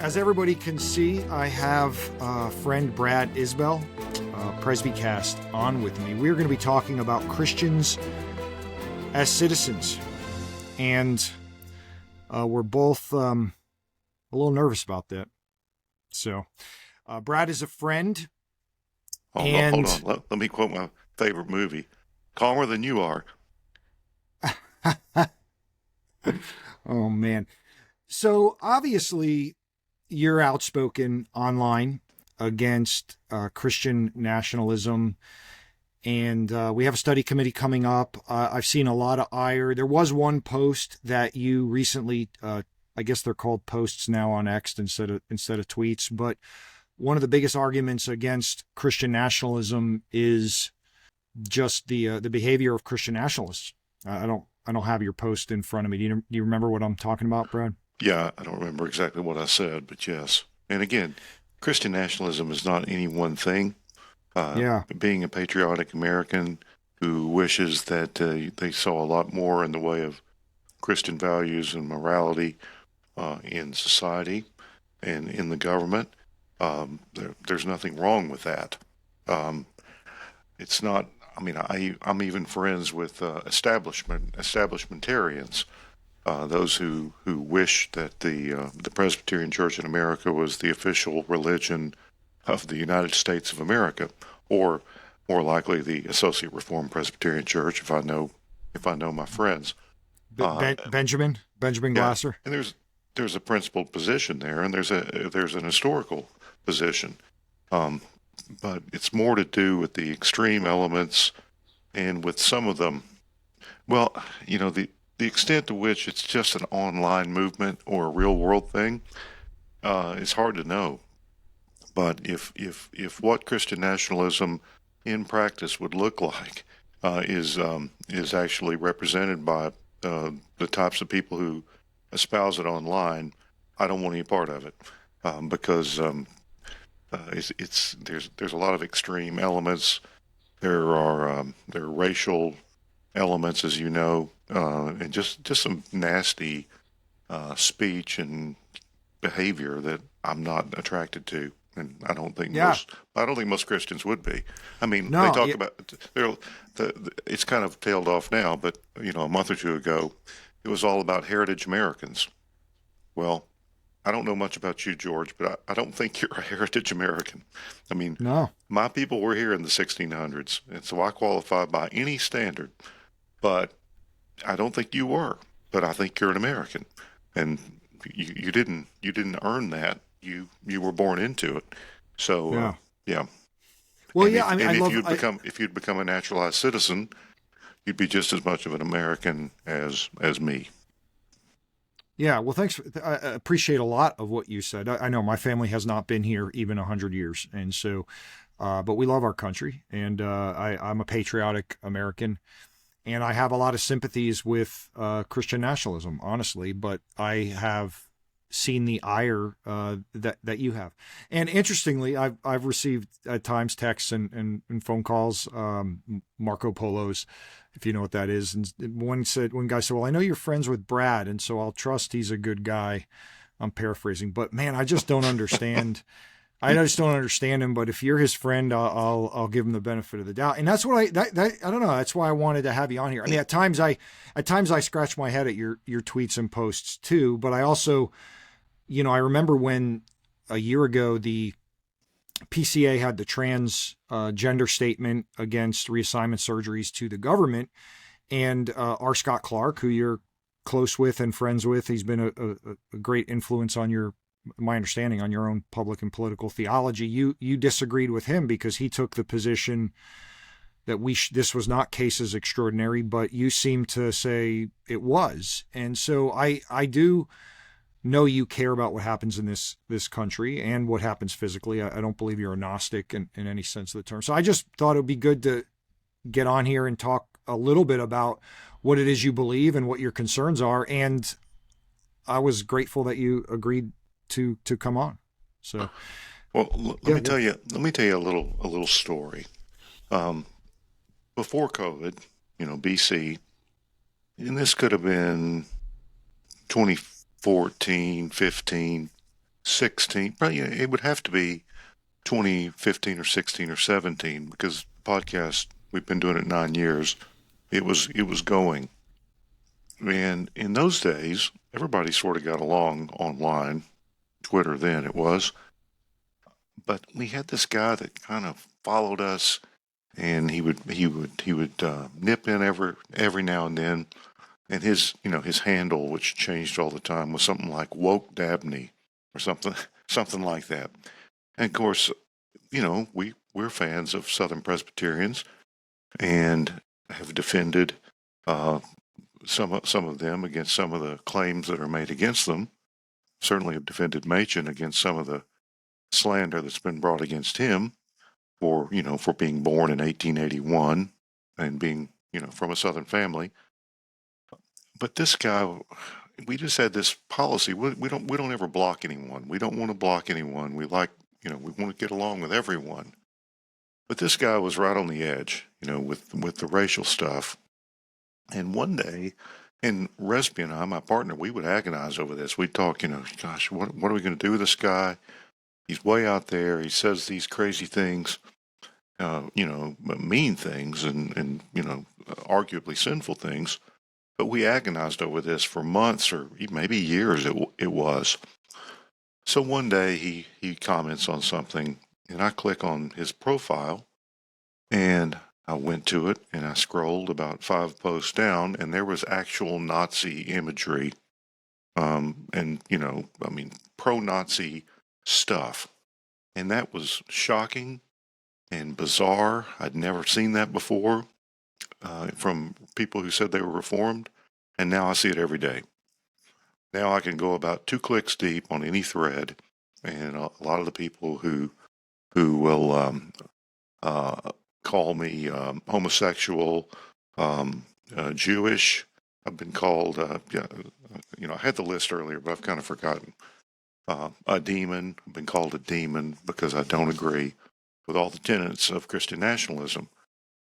As everybody can see, I have friend Brad Isbell, Presbycast, on with me. We're going to be talking about Christians as citizens. And we're both a little nervous about that. So, Brad is a friend. Hold on. Let me quote my favorite movie. Calmer Than You Are. Oh, man. So, obviously, you're outspoken online against Christian nationalism, and we have a study committee coming up. I've seen a lot of ire. There was one post that you recently, I guess they're called posts now on X instead of tweets, but one of the biggest arguments against Christian nationalism is just the behavior of Christian nationalists. I don't have your post in front of me. Do you remember what I'm talking about, Brad? Yeah, I don't remember exactly what I said, but yes. And again, Christian nationalism is not any one thing. Being a patriotic American who wishes that they saw a lot more in the way of Christian values and morality in society and in the government, there's nothing wrong with that. It's not. I mean, I'm even friends with establishmentarians. Those who wish that the Presbyterian Church in America was the official religion of the United States of America, or more likely the Associate Reformed Presbyterian Church, if I know my friends. Benjamin Glasser. And there's a principled position there, and there's an historical position, but it's more to do with the extreme elements, and with some of them, well, the extent to which it's just an online movement or a real world thing, is hard to know. But if what Christian nationalism in practice would look like is actually represented by the types of people who espouse it online, I don't want any part of it, because there's a lot of extreme elements. There are racial elements, as you know, and just some nasty speech and behavior that I'm not attracted to, and I don't think most Christians would be. I mean, they talk about it's kind of tailed off now, but a month or two ago, it was all about heritage Americans. Well, I don't know much about you, George, but I don't think you're a heritage American. I mean, no, my people were here in the 1600s, and so I qualify by any standard. But I don't think you were. But I think you're an American, and you didn't earn that. You were born into it. So yeah. Well, if you'd become a naturalized citizen, you'd be just as much of an American as me. Yeah, well, thanks. I appreciate a lot of what you said. I know my family has not been here even 100 years, and so, but we love our country, and I'm a patriotic American, and I have a lot of sympathies with Christian nationalism, honestly. But I have seen the ire that you have, and interestingly, I've received at times texts and phone calls, Marco Polos, if you know what that is. And one guy said, well, I know you're friends with Brad, and so I'll trust he's a good guy. I'm paraphrasing, but man, I just don't understand. I just don't understand him. But if you're his friend, I'll give him the benefit of the doubt. And that's what I don't know. That's why I wanted to have you on here. I mean, at times I scratch my head at your tweets and posts too, but I also, I remember when a year ago, the PCA had the transgender statement against reassignment surgeries to the government, and R. Scott Clark, who you're close with and friends with, he's been a great influence on my understanding on your own public and political theology. You disagreed with him because he took the position that this was not cases extraordinary, but you seem to say it was. And so I do know you care about what happens in this country and what happens physically. I don't believe you're a Gnostic in any sense of the term. So I just thought it would be good to get on here and talk a little bit about what it is you believe and what your concerns are. And I was grateful that you agreed to come on. So, well, let me tell you a little story. Before COVID, BC, and this could have been 2014, 15, 16. Probably, it would have to be 2015 or 16 or 17 because the podcast, we've been doing it 9 years. It was going. And in those days, everybody sort of got along online. Twitter then it was. But we had this guy that kind of followed us, and he would nip in every now and then, and his handle, which changed all the time, was something like woke Dabney or something like that. And of course, we're fans of Southern Presbyterians and have defended uh, some of them against some of the claims that are made against them. Certainly have defended Machen against some of the slander that's been brought against him for being born in 1881 and being from a Southern family. But this guy, we just had this policy. We don't ever block anyone. We don't want to block anyone. We we want to get along with everyone. But this guy was right on the edge, with the racial stuff. And one day, and Resby and I, my partner, we would agonize over this. We'd talk, gosh, what are we going to do with this guy? He's way out there. He says these crazy things, mean things, and arguably sinful things. But we agonized over this for months or maybe years. It was. So one day he comments on something, and I click on his profile, and I went to it, and I scrolled about 5 posts down, and there was actual Nazi imagery, and pro-Nazi stuff, and that was shocking and bizarre. I'd never seen that before from people who said they were Reformed, and now I see it every day. Now I can go about 2 clicks deep on any thread, and a lot of the people who will call me homosexual, Jewish. I've been called, I had the list earlier, but I've kind of forgotten. A demon. I've been called a demon because I don't agree with all the tenets of Christian nationalism,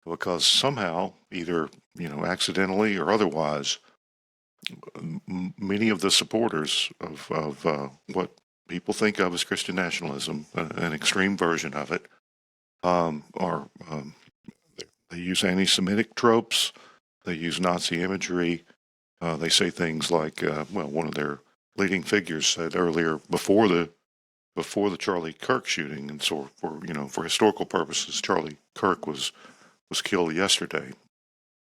because somehow, either accidentally or otherwise, many of the supporters of what people think of as Christian nationalism, an extreme version of it, are they use anti-Semitic tropes, they use Nazi imagery, they say things like, one of their leading figures said earlier, before the Charlie Kirk shooting, and so for historical purposes, Charlie Kirk was killed yesterday,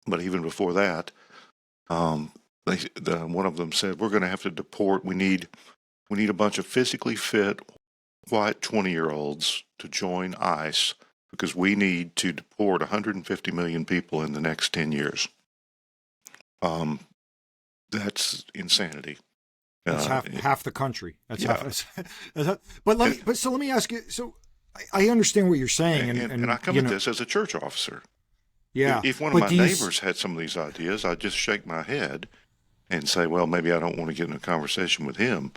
but even before that, one of them said, we're going to have to deport. We need a bunch of physically fit white 20-year-olds to join ICE because we need to deport 150 million people in the next 10 years. That's insanity. That's half the country. That's yeah. half. But let me ask you. So I understand what you're saying, and I come at this as a church officer. Yeah. If one of my neighbors had some of these ideas, I'd just shake my head and say, well, maybe I don't want to get in a conversation with him.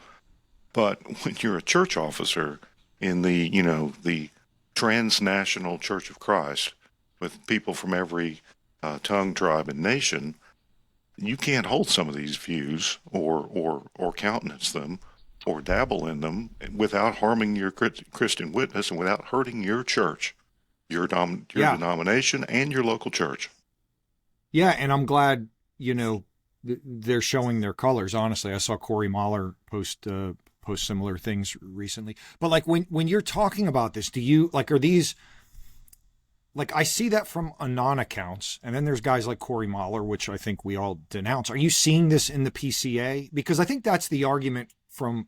But when you're a church officer in the transnational Church of Christ, with people from every tongue, tribe, and nation, you can't hold some of these views or countenance them or dabble in them without harming your Christian witness and without hurting your church, your denomination, and your local church. Yeah, and I'm glad they're showing their colors. Honestly, I saw Corey Mahler post similar things recently. But like when you're talking about this, do you are these? I see that from Anon accounts, and then there's guys like Corey Mahler, which I think we all denounce. Are you seeing this in the PCA? Because I think that's the argument from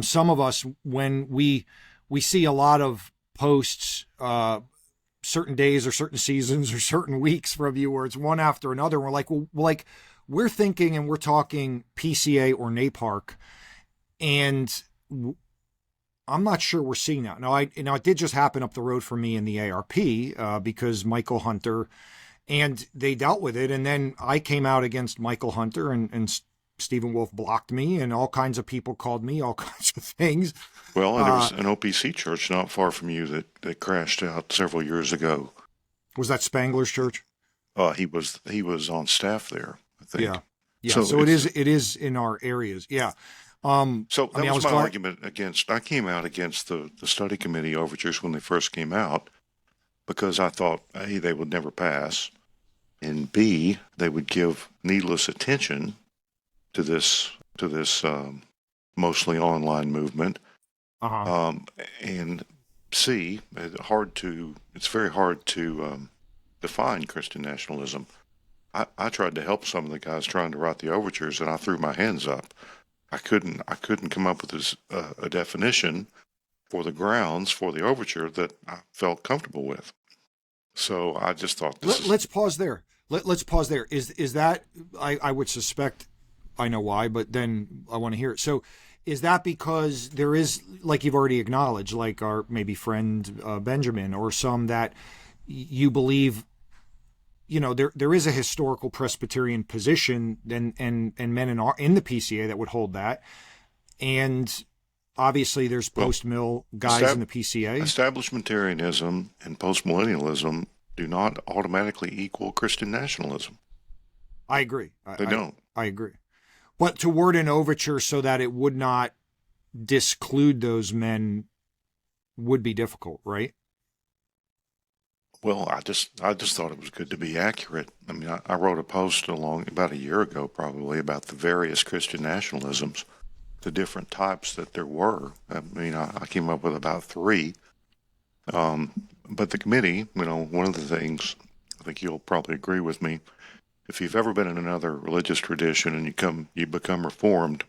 some of us when we see a lot of posts, certain days or certain seasons or certain weeks from you where it's one after another. And we're like, well, we're thinking and we're talking PCA or NAPARC, and I'm not sure we're seeing that. Now, it did just happen up the road for me in the ARP because Michael Hunter, and they dealt with it. And then I came out against Michael Hunter, and Stephen Wolf blocked me, and all kinds of people called me all kinds of things. Well, there was an OPC church not far from you that crashed out several years ago. Was that Spangler's church? He was on staff there, I think. Yeah. So So it is in our areas. Yeah. so I that mean, I was was my glad. argument against. I came out against the study committee overtures when they first came out because I thought A, they would never pass, and B, they would give needless attention to this mostly online movement, Uh-huh. um, and C, it's very hard to define Christian nationalism. I tried to help some of the guys trying to write the overtures, and I threw my hands up. I couldn't come up with a definition for the grounds for the overture that I felt comfortable with. So I just thought this is Let's pause there. Let's pause there. Is that I would suspect I know why, but then I want to hear it. So is that because there is, like you've already acknowledged, like our maybe friend Benjamin or some that you believe, there is a historical Presbyterian position and men in the PCA that would hold that, and obviously there's well, post mill guys in estab- the PCA. establishmentarianism and postmillennialism do not automatically equal Christian nationalism. I agree. They don't. I agree. But to word an overture so that it would not disclude those men would be difficult, right? Well, I just thought it was good to be accurate. I mean, I wrote a post along about a year ago, probably, about the various Christian nationalisms, the different types that there were. I mean, I came up with about three. But the committee, one of the things, I think you'll probably agree with me, if you've ever been in another religious tradition and you become reformed,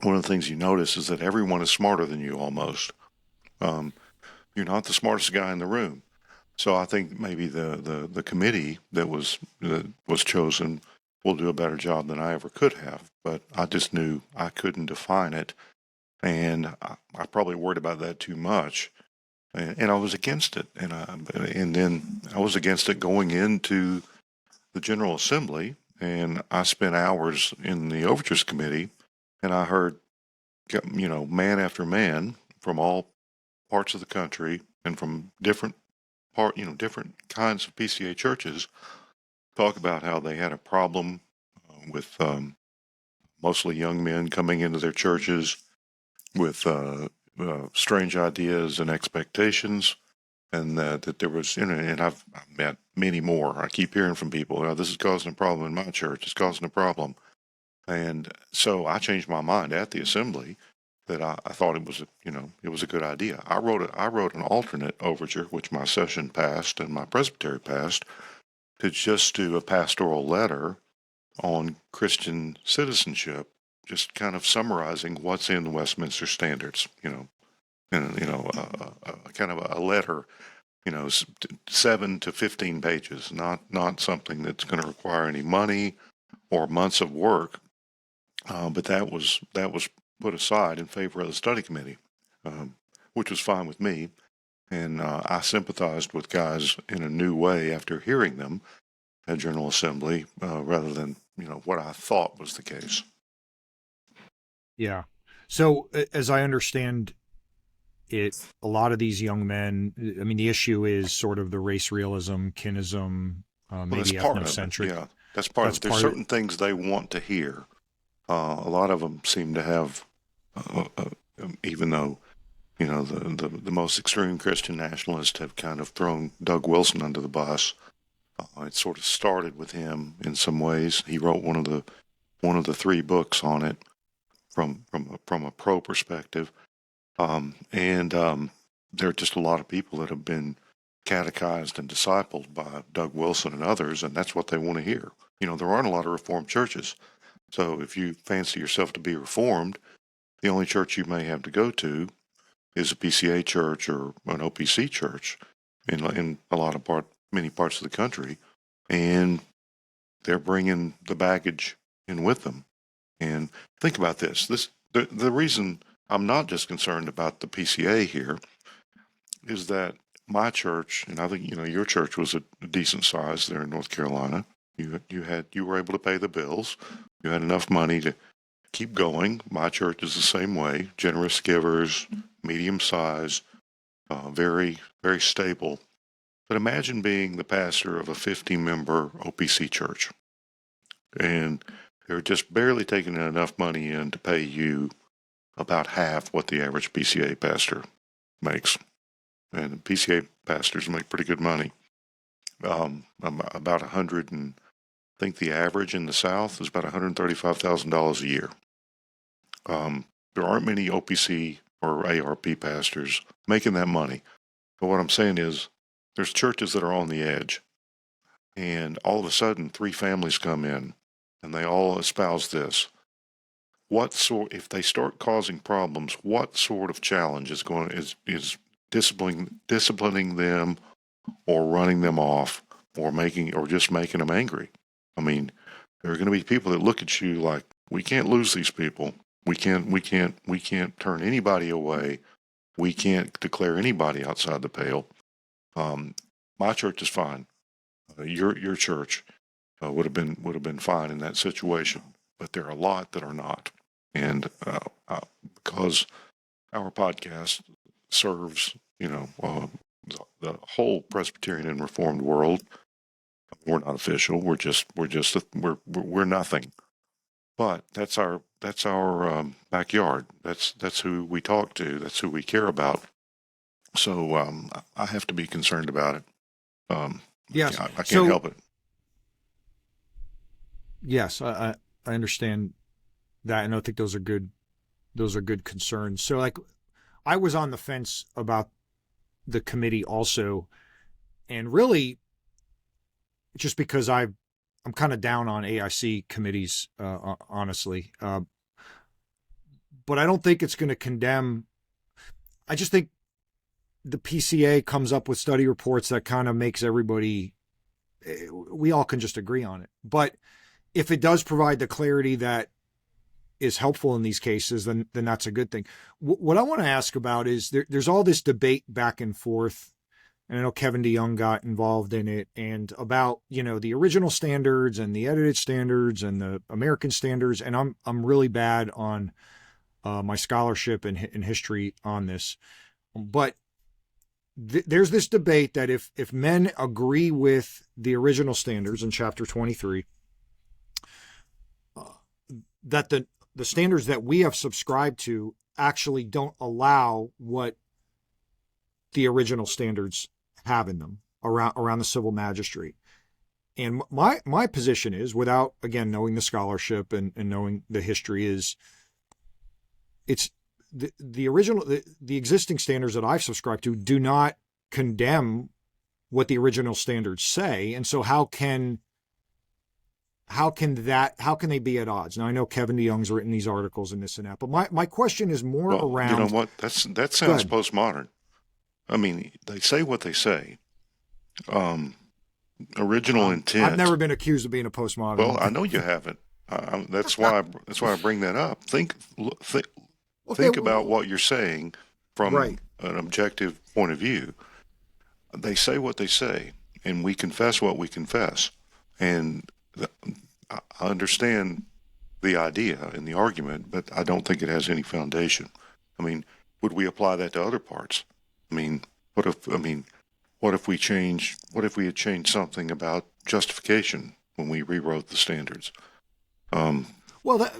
one of the things you notice is that everyone is smarter than you almost. Um, you're not the smartest guy in the room. So I think maybe the committee that was chosen will do a better job than I ever could have. But I just knew I couldn't define it, and I probably worried about that too much, and I was against it. And then I was against it going into the General Assembly, and I spent hours in the Overtures Committee, and I heard man after man from all parts of the country and from different kinds of PCA churches talk about how they had a problem with mostly young men coming into their churches with strange ideas and expectations, and that there was, and I've met many more. I keep hearing from people, this is causing a problem in my church. It's causing a problem, and so I changed my mind at the assembly that I thought it was a good idea. I wrote an alternate overture, which my session passed and my presbytery passed, to just do a pastoral letter on Christian citizenship, just kind of summarizing what's in the Westminster Standards, and kind of a letter, 7 to 15 pages, not something that's going to require any money or months of work, but that was put aside in favor of the study committee, which was fine with me. And I sympathized with guys in a new way after hearing them at General Assembly, rather than what I thought was the case. Yeah. So as I understand it, a lot of these young men, I mean, the issue is sort of the race realism, kinism, Well, that's maybe part of it. ethnocentric. Yeah, that's part of That's it. There's part of it. certain things they want to hear. A lot of them seem to have, even though the most extreme Christian nationalists have kind of thrown Doug Wilson under the bus. It sort of started with him in some ways. He wrote one of the three books on it from a pro perspective, and there are just a lot of people that have been catechized and discipled by Doug Wilson and others, and that's what they want to hear. There aren't a lot of Reformed churches, so if you fancy yourself to be Reformed, the only church you may have to go to is a PCA church or an OPC church in many parts of the country, and they're bringing the baggage in with them. And think about this. The reason I'm not just concerned about the PCA here is that my church, and I think your church was a decent size there in North Carolina. You were able to pay the bills. You had enough money to keep going. My church is the same way. Generous givers, medium size, very, very stable. But imagine being the pastor of a 50-member OPC church, and They're just barely taking enough money in to pay you about half what the average PCA pastor makes. And PCA pastors make pretty good money. About 100, and I think the average in the South is about $135,000 a year. There aren't many OPC or ARP pastors making that money. But what I'm saying is there's churches that are on the edge. And all of a sudden, 3 families come in, and they all espouse this. If they start causing problems, what sort of challenge is disciplining them, or running them off, or just making them angry? I mean, there are going to be people that look at you like, we can't lose these people. We can't turn anybody away. We can't declare anybody outside the pale. My church is fine. Your church would have been fine in that situation, but there are a lot that are not, and because our podcast serves the whole Presbyterian and Reformed world. We're not official. We're nothing. But that's our backyard. That's who we talk to. That's who we care about. So I have to be concerned about it. Yes, I can't help it. Yes, I understand that, and I think those are good concerns. So, like, I was on the fence about the committee also, and really, just because I'm kind of down on AIC committees, honestly. But I don't think it's going to condemn. I just think the PCA comes up with study reports that kind of makes everybody, we all can just agree on it. But if it does provide the clarity that is helpful in these cases, then that's a good thing. What I want to ask about is there's all this debate back and forth, and I know Kevin DeYoung got involved in it, and about, the original standards and the edited standards and the American standards. And I'm really bad on my scholarship and history on this, but there's this debate that if men agree with the original standards in chapter 23, that the standards that we have subscribed to actually don't allow what the original standards have in them around the civil magistrate. And my position is, without, again, knowing the scholarship and knowing the history, is it's the original, the existing standards that I've subscribed to do not condemn what the original standards say. And so how can they be at odds? Now, I know Kevin DeYoung's written these articles and this and that, but my question is more around. You know what? That sounds postmodern. I mean, they say what they say. Original intent. I've never been accused of being a postmodern. Well, I know you haven't. That's why I bring that up. Think about what you're saying from an objective point of view. They say what they say, and we confess what we confess. And I understand the idea and the argument, but I don't think it has any foundation. I mean, would we apply that to other parts? I mean, what if we had changed something about justification when we rewrote the standards? But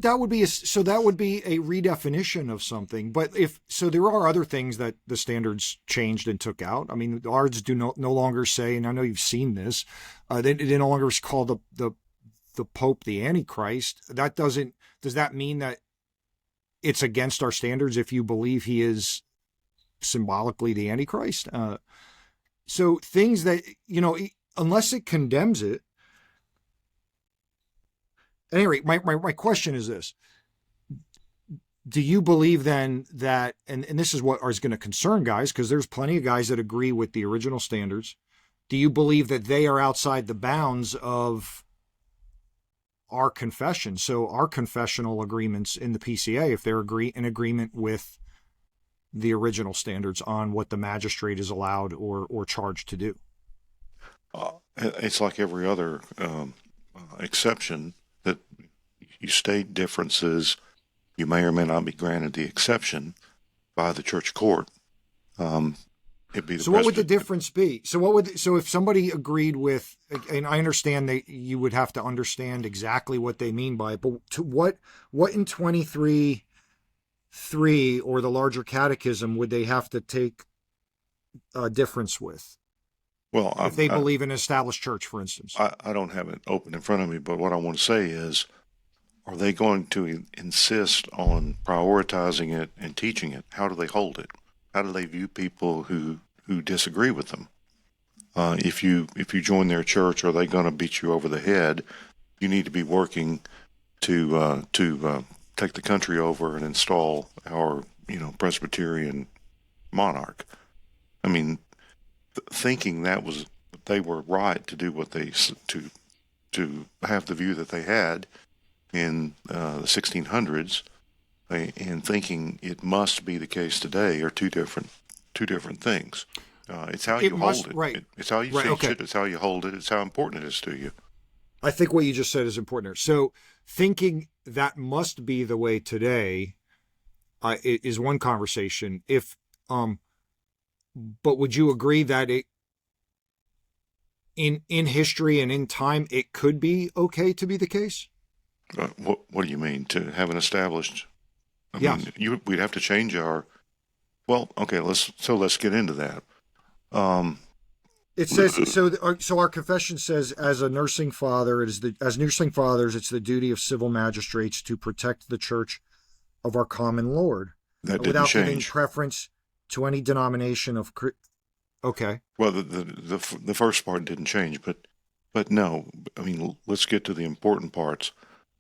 that would be a redefinition of something. But there are other things that the standards changed and took out. I mean, ours do no longer say, and I know you've seen this, they no longer call the Pope the Antichrist. Does that mean that it's against our standards if you believe he is symbolically the Antichrist? So things that, unless it condemns it. At any rate, my question is this. Do you believe then that, and this is what is going to concern guys, because there's plenty of guys that agree with the original standards. Do you believe that they are outside the bounds of our confession? So our confessional agreements in the PCA, if they're in agreement with the original standards on what the magistrate is allowed or charged to do? It's like every other exception that you state differences. You may or may not be granted the exception by the church court. And It'd be the So what would the Presbyterian. difference be? So if somebody agreed with, and I understand that you would have to understand exactly what they mean by it, but to what in 23:3 or the larger catechism would they have to take a difference with Well, if they believe in an established church, for instance? I don't have it open in front of me, but what I want to say is, are they going to insist on prioritizing it and teaching it? How do they hold it? How do they view people who disagree with them? If you join their church, are they going to beat you over the head? You need to be working to take the country over and install our Presbyterian monarch. I mean, thinking that was they were right to do what they to have the view that they had in the 1600s, and thinking it must be the case today are two different things. It's how It you must, hold it. right. It's how you Right. teach Okay. it. It's how you hold it. It's how important it is to you. I think what you just said is important there. So thinking that must be the way today is one conversation. But would you agree that it in history and in time it could be okay to be the case? What do you mean to have an established? I Yes. mean, we'd have to change our. Well, okay. Let's get into that. It says so. So our confession says, as nursing fathers, it's the duty of civil magistrates to protect the church of our common Lord, That didn't without giving change. preference to any denomination of. Okay. Well, the first part didn't change, but no. I mean, let's get to the important parts.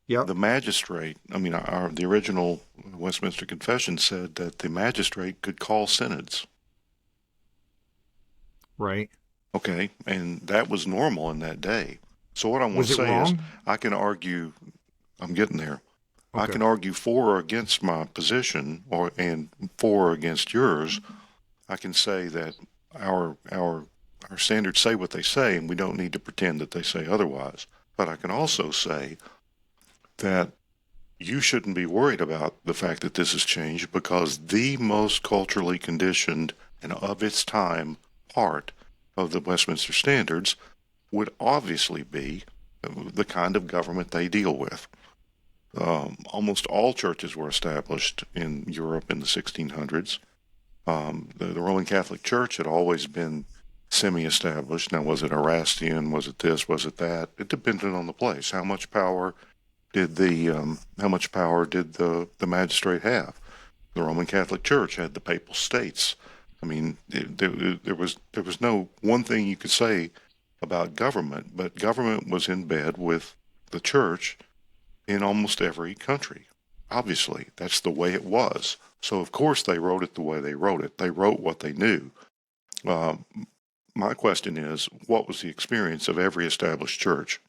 Yep. The magistrate. I mean, the original Westminster Confession said that the magistrate could call synods. Right. Okay, and that was normal in that day. So what I want Was to it say is, wrong? I can argue. I'm getting there. I Okay. can argue for or against my position, and for or against yours. I can say that our standards say what they say, and we don't need to pretend that they say otherwise. But I can also say that you shouldn't be worried about the fact that this has changed, because the most culturally conditioned and of its time part of the Westminster Standards would obviously be the kind of government they deal with. Almost all churches were established in Europe in the 1600s. The Roman Catholic Church had always been semi-established. Now, was it Erastian? Was it this? Was it that? It depended on the place. How much power did the magistrate have? The Roman Catholic Church had the Papal States. I mean, there was no one thing you could say about government, but government was in bed with the church in almost every country. Obviously, that's the way it was. So, of course, they wrote it the way they wrote it. They wrote what they knew. My question is, what was the experience of every established church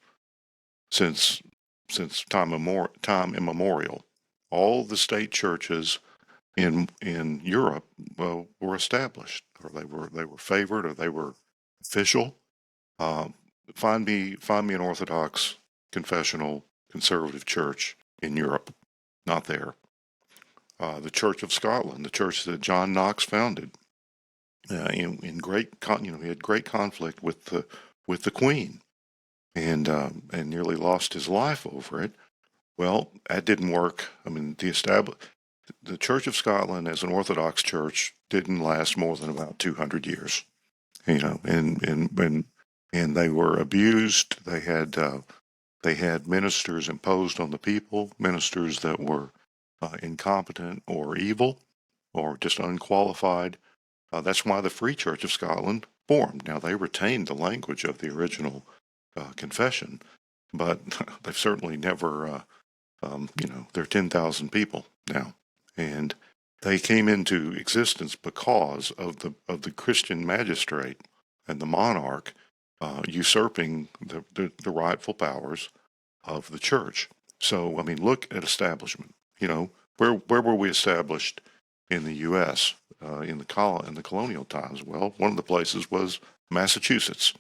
since time immemorial? All the state churches in Europe were established, or they were favored, or they were official. Find me an Orthodox, confessional, conservative church in Europe. Not there. The Church of Scotland, the church that John Knox founded, in great he had great conflict with the Queen, and nearly lost his life over it. Well, that didn't work. I mean, the Church of Scotland as an Orthodox church didn't last more than about 200 years. And they were abused. They had ministers imposed on the people, ministers that were incompetent or evil or just unqualified. That's why the Free Church of Scotland formed. Now, they retained the language of the original confession, but they've certainly never, they're 10,000 people now. And they came into existence because of the Christian magistrate and the monarch usurping the rightful powers of the church. So, I mean, look at establishment. Where were we established in the U.S. In the colonial times? Well, one of the places was Massachusetts.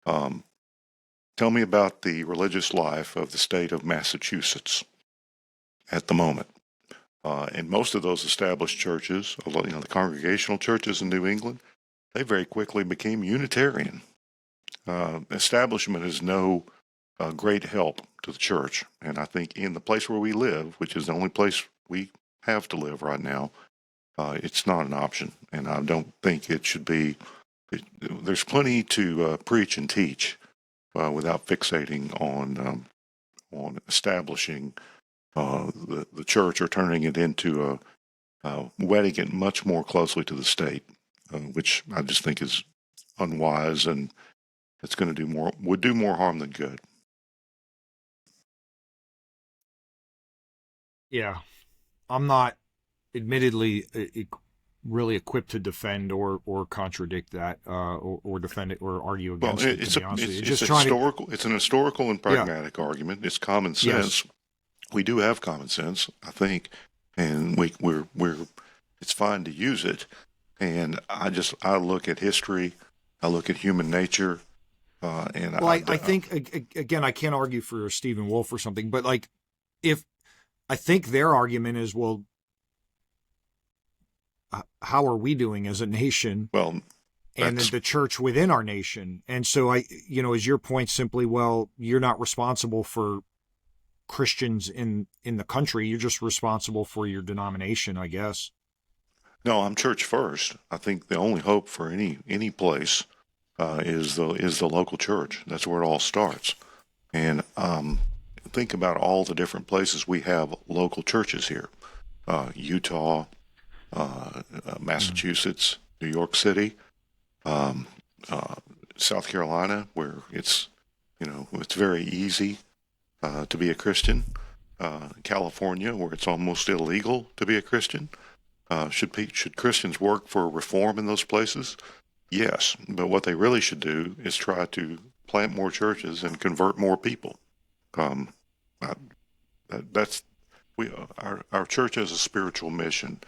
Tell me about the religious life of the state of Massachusetts at the moment. And most of those established churches, the congregational churches in New England, they very quickly became Unitarian. Establishment is no great help to the church. And I think in the place where we live, which is the only place we have to live right now, it's not an option. And I don't think it should be. There's plenty to preach and teach without fixating on establishing the church or turning it into wedding it much more closely to the state, which I just think is unwise, and it's going to would do more harm than good. Yeah, I'm not, admittedly, really equipped to defend or contradict that, or defend it or argue against it. To be honest with you, it's historical. It's an historical and pragmatic argument. It's common sense. Yes. We do have common sense, I think, and we're it's fine to use it. And I look at history, I look at human nature, and well, I think again, I can't argue for Stephen Wolfe or something, but like, if I think their argument is, well, how are we doing as a nation? Well, and the church within our nation. And so is your point simply, well, you're not responsible for Christians in the country. You're just responsible for your denomination, I guess. No, I'm church first. I think the only hope for any place is the local church. That's where it all starts. And think about all the different places we have local churches here: Utah, Massachusetts, New York City, South Carolina, where it's very easy to be a Christian. California, where it's almost illegal to be a Christian. Should Christians work for reform in those places? Yes, but what they really should do is try to plant more churches and convert more people. Our church has a spiritual mission,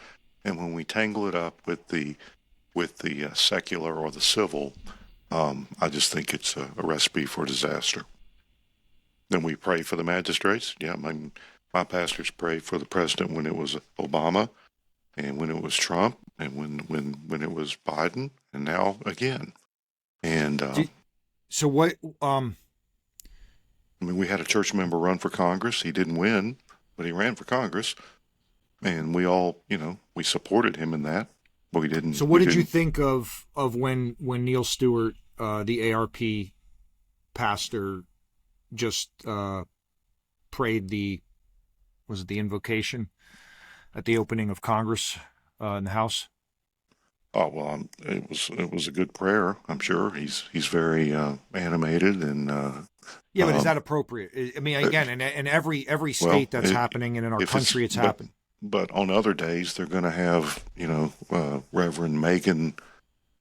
and when we tangle it up with the secular or the civil, I just think it's a recipe for disaster. Then we pray for the magistrates. Yeah, my pastors prayed for the president when it was Obama, and when it was Trump, and when it was Biden, and now again. And so what? I mean, we had a church member run for Congress. He didn't win, but he ran for Congress, and we all, we supported him in that, but we didn't. So what did you think of when Neil Stewart, the ARP pastor, just prayed the invocation at the opening of Congress in the House? Oh, well, it was a good prayer. I'm sure he's very animated and. Yeah, but is that appropriate? I mean, again, in every state that's happening, and in our country, it's happened. But on other days, they're going to have Reverend Megan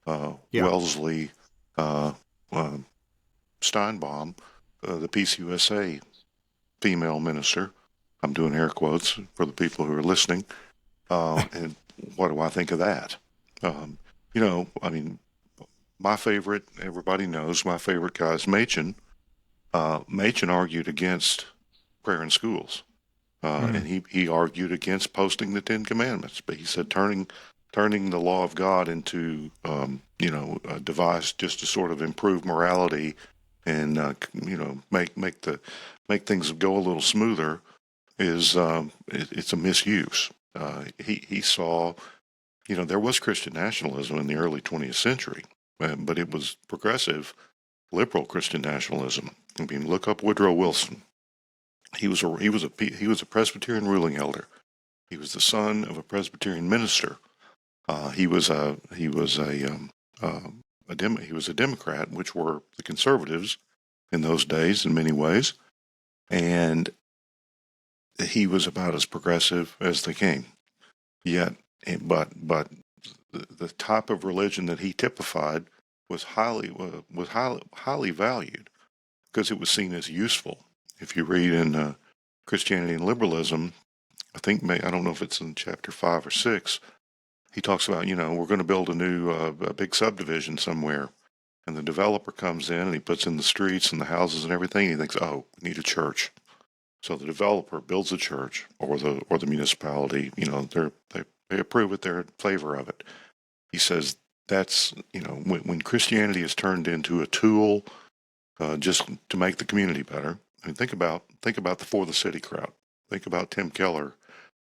Wellesley Steinbaum, the PCUSA female minister. I'm doing air quotes for the people who are listening. And what do I think of that? I mean, my favorite, everybody knows, my favorite guy is Machen. Machen argued against prayer in schools, and he argued against posting the Ten Commandments. But he said turning the law of God into a device just to sort of improve morality and make things go a little smoother is it's a misuse. He saw, there was Christian nationalism in the early 20th century, but it was progressive, liberal Christian nationalism. I mean, look up Woodrow Wilson. He was a Presbyterian ruling elder. He was the son of a Presbyterian minister. He was a Democrat, which were the conservatives in those days in many ways, and he was about as progressive as they came. But the type of religion that he typified was highly valued because it was seen as useful. If you read in Christianity and Liberalism, I don't know if it's in chapter 5 or 6, he talks about, we're going to build a big subdivision somewhere, and the developer comes in and he puts in the streets and the houses and everything, and he thinks, oh, we need a church. So the developer builds a church, or the municipality, they approve it, they're in favor of it. He says that's, when Christianity is turned into a tool just to make the community better. I mean, think about the For the City crowd. Think about Tim Keller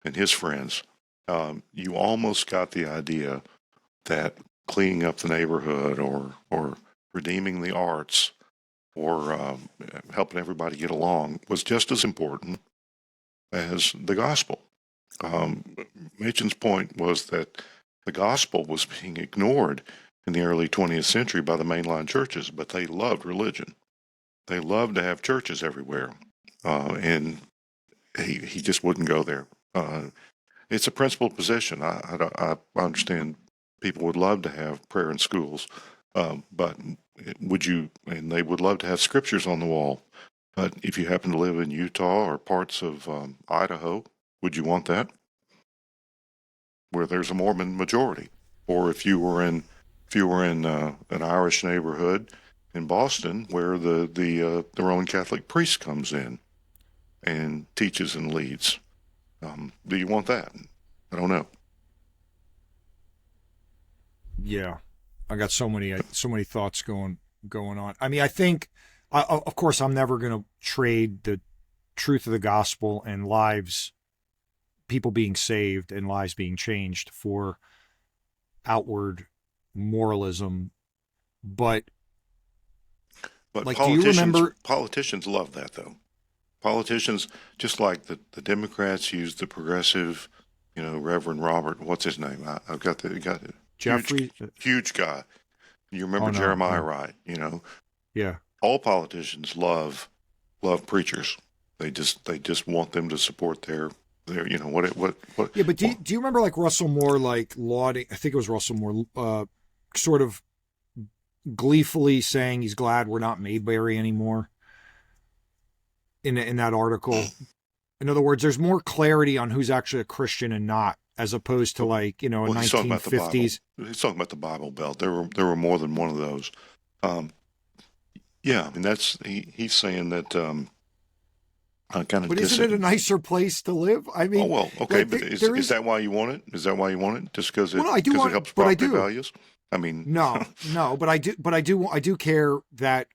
and his friends. You almost got the idea that cleaning up the neighborhood or redeeming the arts or helping everybody get along was just as important as the gospel. Machen's point was that the gospel was being ignored in the early 20th century by the mainline churches, but they loved religion. They loved to have churches everywhere, and he just wouldn't go there. It's a principled position. I understand people would love to have prayer in schools, but and they would love to have scriptures on the wall. But if you happen to live in Utah or parts of Idaho, would you want that? Where there's a Mormon majority, or if you were in an Irish neighborhood in Boston, where the Roman Catholic priest comes in and teaches and leads, do you want that? I don't know. Yeah, I got so many thoughts going on. I mean, I think, of course, I'm never going to trade the truth of the gospel and lives, people being saved and lives being changed for outward moralism. But like, do you remember? Politicians love that, though. Politicians, just like the Democrats use the progressive, Reverend Robert, what's his name? I've got it. Jeffrey, huge guy. You remember Jeremiah Wright? Yeah. All politicians love preachers. They just want them to support their what. Yeah, but do you remember like Russell Moore lauding? I think it was Russell Moore, sort of gleefully saying he's glad we're not Mayberry anymore. In that article, in other words, there's more clarity on who's actually a Christian and not, as opposed to a 1950s. He's talking about the Bible Belt. There were more than one of those. Yeah, I mean he's saying that kind of. But isn't it a nicer place to live? I mean, okay, but is that why you want it? Is that why you want it? Just because it helps property values? I mean, no, but I do care that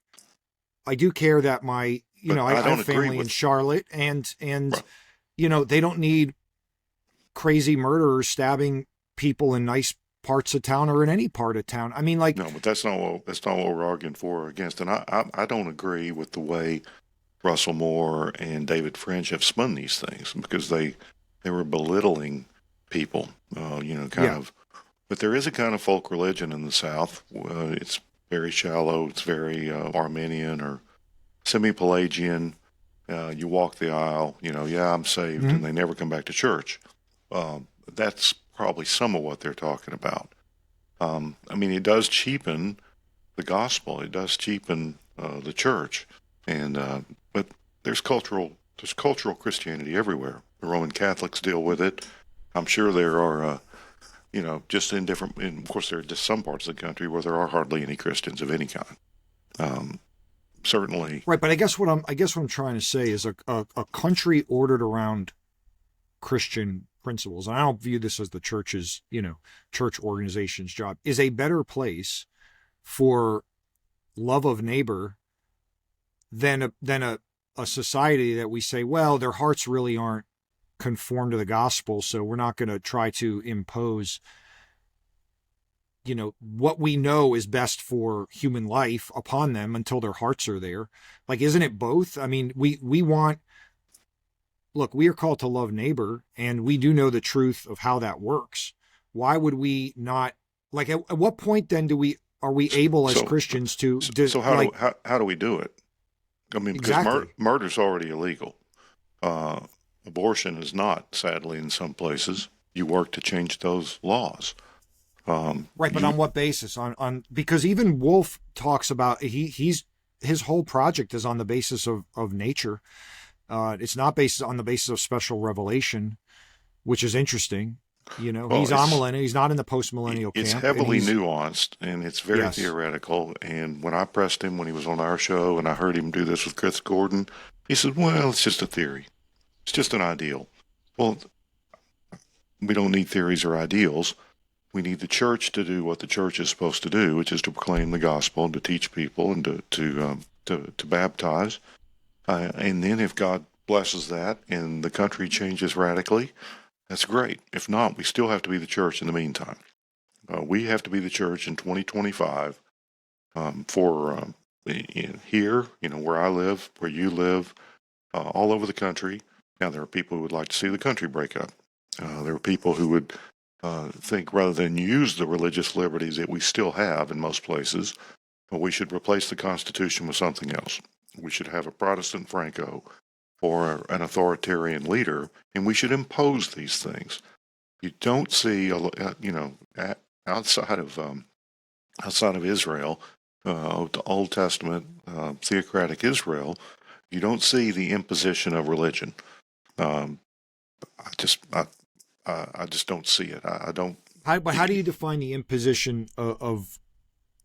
my I have a family in Charlotte, and right. They don't need crazy murderers stabbing people in nice parts of town or in any part of town. I mean, no, but that's not what we're arguing for or against. And I don't agree with the way Russell Moore and David French have spun these things, because they were belittling people, of. But there is a kind of folk religion in the South. It's very shallow. It's very Arminian or semi-Pelagian. You walk the aisle, I'm saved, and they never come back to church. That's probably some of what they're talking about. I mean, it does cheapen the gospel. It does cheapen the church, but there's cultural Christianity everywhere. The Roman Catholics deal with it. I'm sure there are, just of course, there are just some parts of the country where there are hardly any Christians of any kind. Certainly. Right, but I guess what I'm trying to say is a country ordered around Christian principles, and I don't view this as the church's, church organization's job, is a better place for love of neighbor than a society that we say, well, their hearts really aren't conformed to the gospel, so we're not going to try to impose what we know is best for human life upon them until their hearts are there. Like, isn't it both? I mean, we are called to love neighbor, and we do know the truth of how that works. Why would we not, at what point then are we able as Christians to so how do we do it? I mean, because exactly. Murder's already illegal. Abortion is not, sadly, in some places. You work to change those laws. Right, but on what basis? On because even Wolf talks about his whole project is on the basis of nature. It's not based on the basis of special revelation, which is interesting. He's amillennial. He's not in the post-millennial camp. It's heavily nuanced, and it's very theoretical. And when I pressed him when he was on our show, and I heard him do this with Chris Gordon, he said, well, it's just a theory. It's just an ideal. Well, we don't need theories or ideals. We need the church to do what the church is supposed to do, which is to proclaim the gospel and to teach people and to baptize. And then if God blesses that and the country changes radically, that's great. If not, we still have to be the church in the meantime. We have to be the church in 2025 for here, where I live, where you live, all over the country. Now, there are people who would like to see the country break up. There are people who would think rather than use the religious liberties that we still have in most places, we should replace the Constitution with something else. We should have a Protestant Franco or an authoritarian leader, and we should impose these things. You don't see, outside of Israel, the Old Testament theocratic Israel, you don't see the imposition of religion. I just don't see it. I don't. But how do you define the imposition of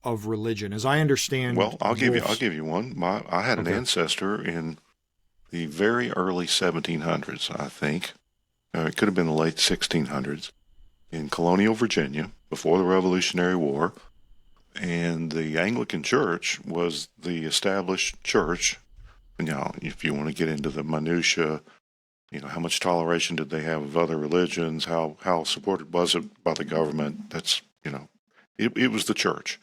religion? As I understand, Well, I'll give you one. I had an ancestor in the very early 1700s, I think. It could have been the late 1600s in colonial Virginia before the Revolutionary War, and the Anglican Church was the established church. Now, if you want to get into the minutia, how much toleration did they have of other religions? How supported was it by the government? That's, it was the church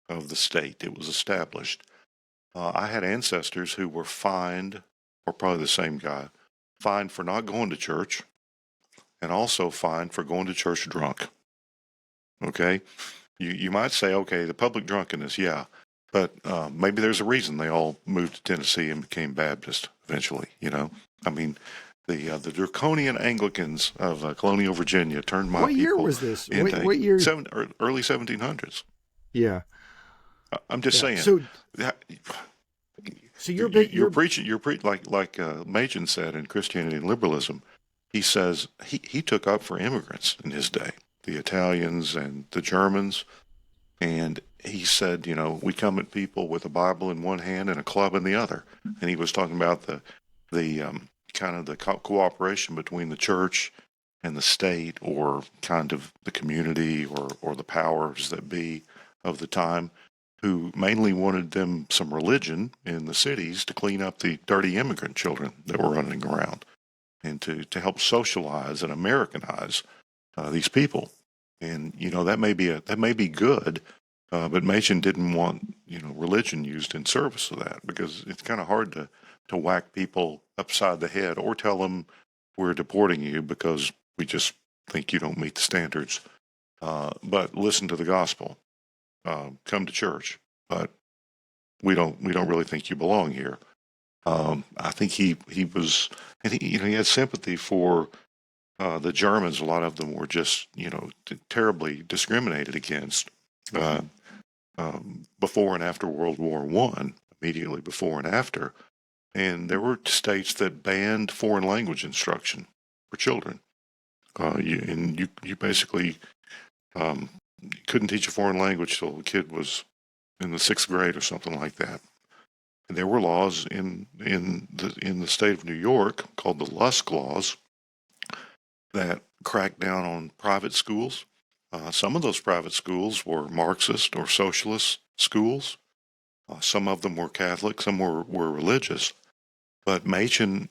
of the state. It was established. I had ancestors who were fined, or probably the same guy, fined for not going to church, and also fined for going to church drunk. Okay? You might say, okay, the public drunkenness, yeah, but maybe there's a reason they all moved to Tennessee and became Baptist eventually, I mean, the draconian Anglicans of colonial Virginia turned my people. What year was this? What year? Early 1700s. Yeah. I'm just saying. So you're preaching. You're preaching like Machen said in Christianity and Liberalism. He says he took up for immigrants in his day, the Italians and the Germans, and he said, we come at people with a Bible in one hand and a club in the other, and he was talking about the kind of the cooperation between the church and the state, or kind of the community or the powers that be of the time, who mainly wanted them some religion in the cities to clean up the dirty immigrant children that were running around, and to help socialize and Americanize these people. And that may be good, but Machen didn't want religion used in service of that, because it's kind of hard to whack people upside the head or tell them we're deporting you because we just think you don't meet the standards. But listen to the gospel. Come to church, but we don't really think you belong here. I think he was, and he had sympathy for the Germans. A lot of them were just terribly discriminated against before and after World War I, immediately before and after. And there were states that banned foreign language instruction for children. You basically couldn't teach a foreign language till the kid was in the 6th grade or something like that. And there were laws in the state of New York called the Lusk laws that cracked down on private schools. Some of those private schools were Marxist or socialist schools. Some of them were Catholic, some were religious. But Machen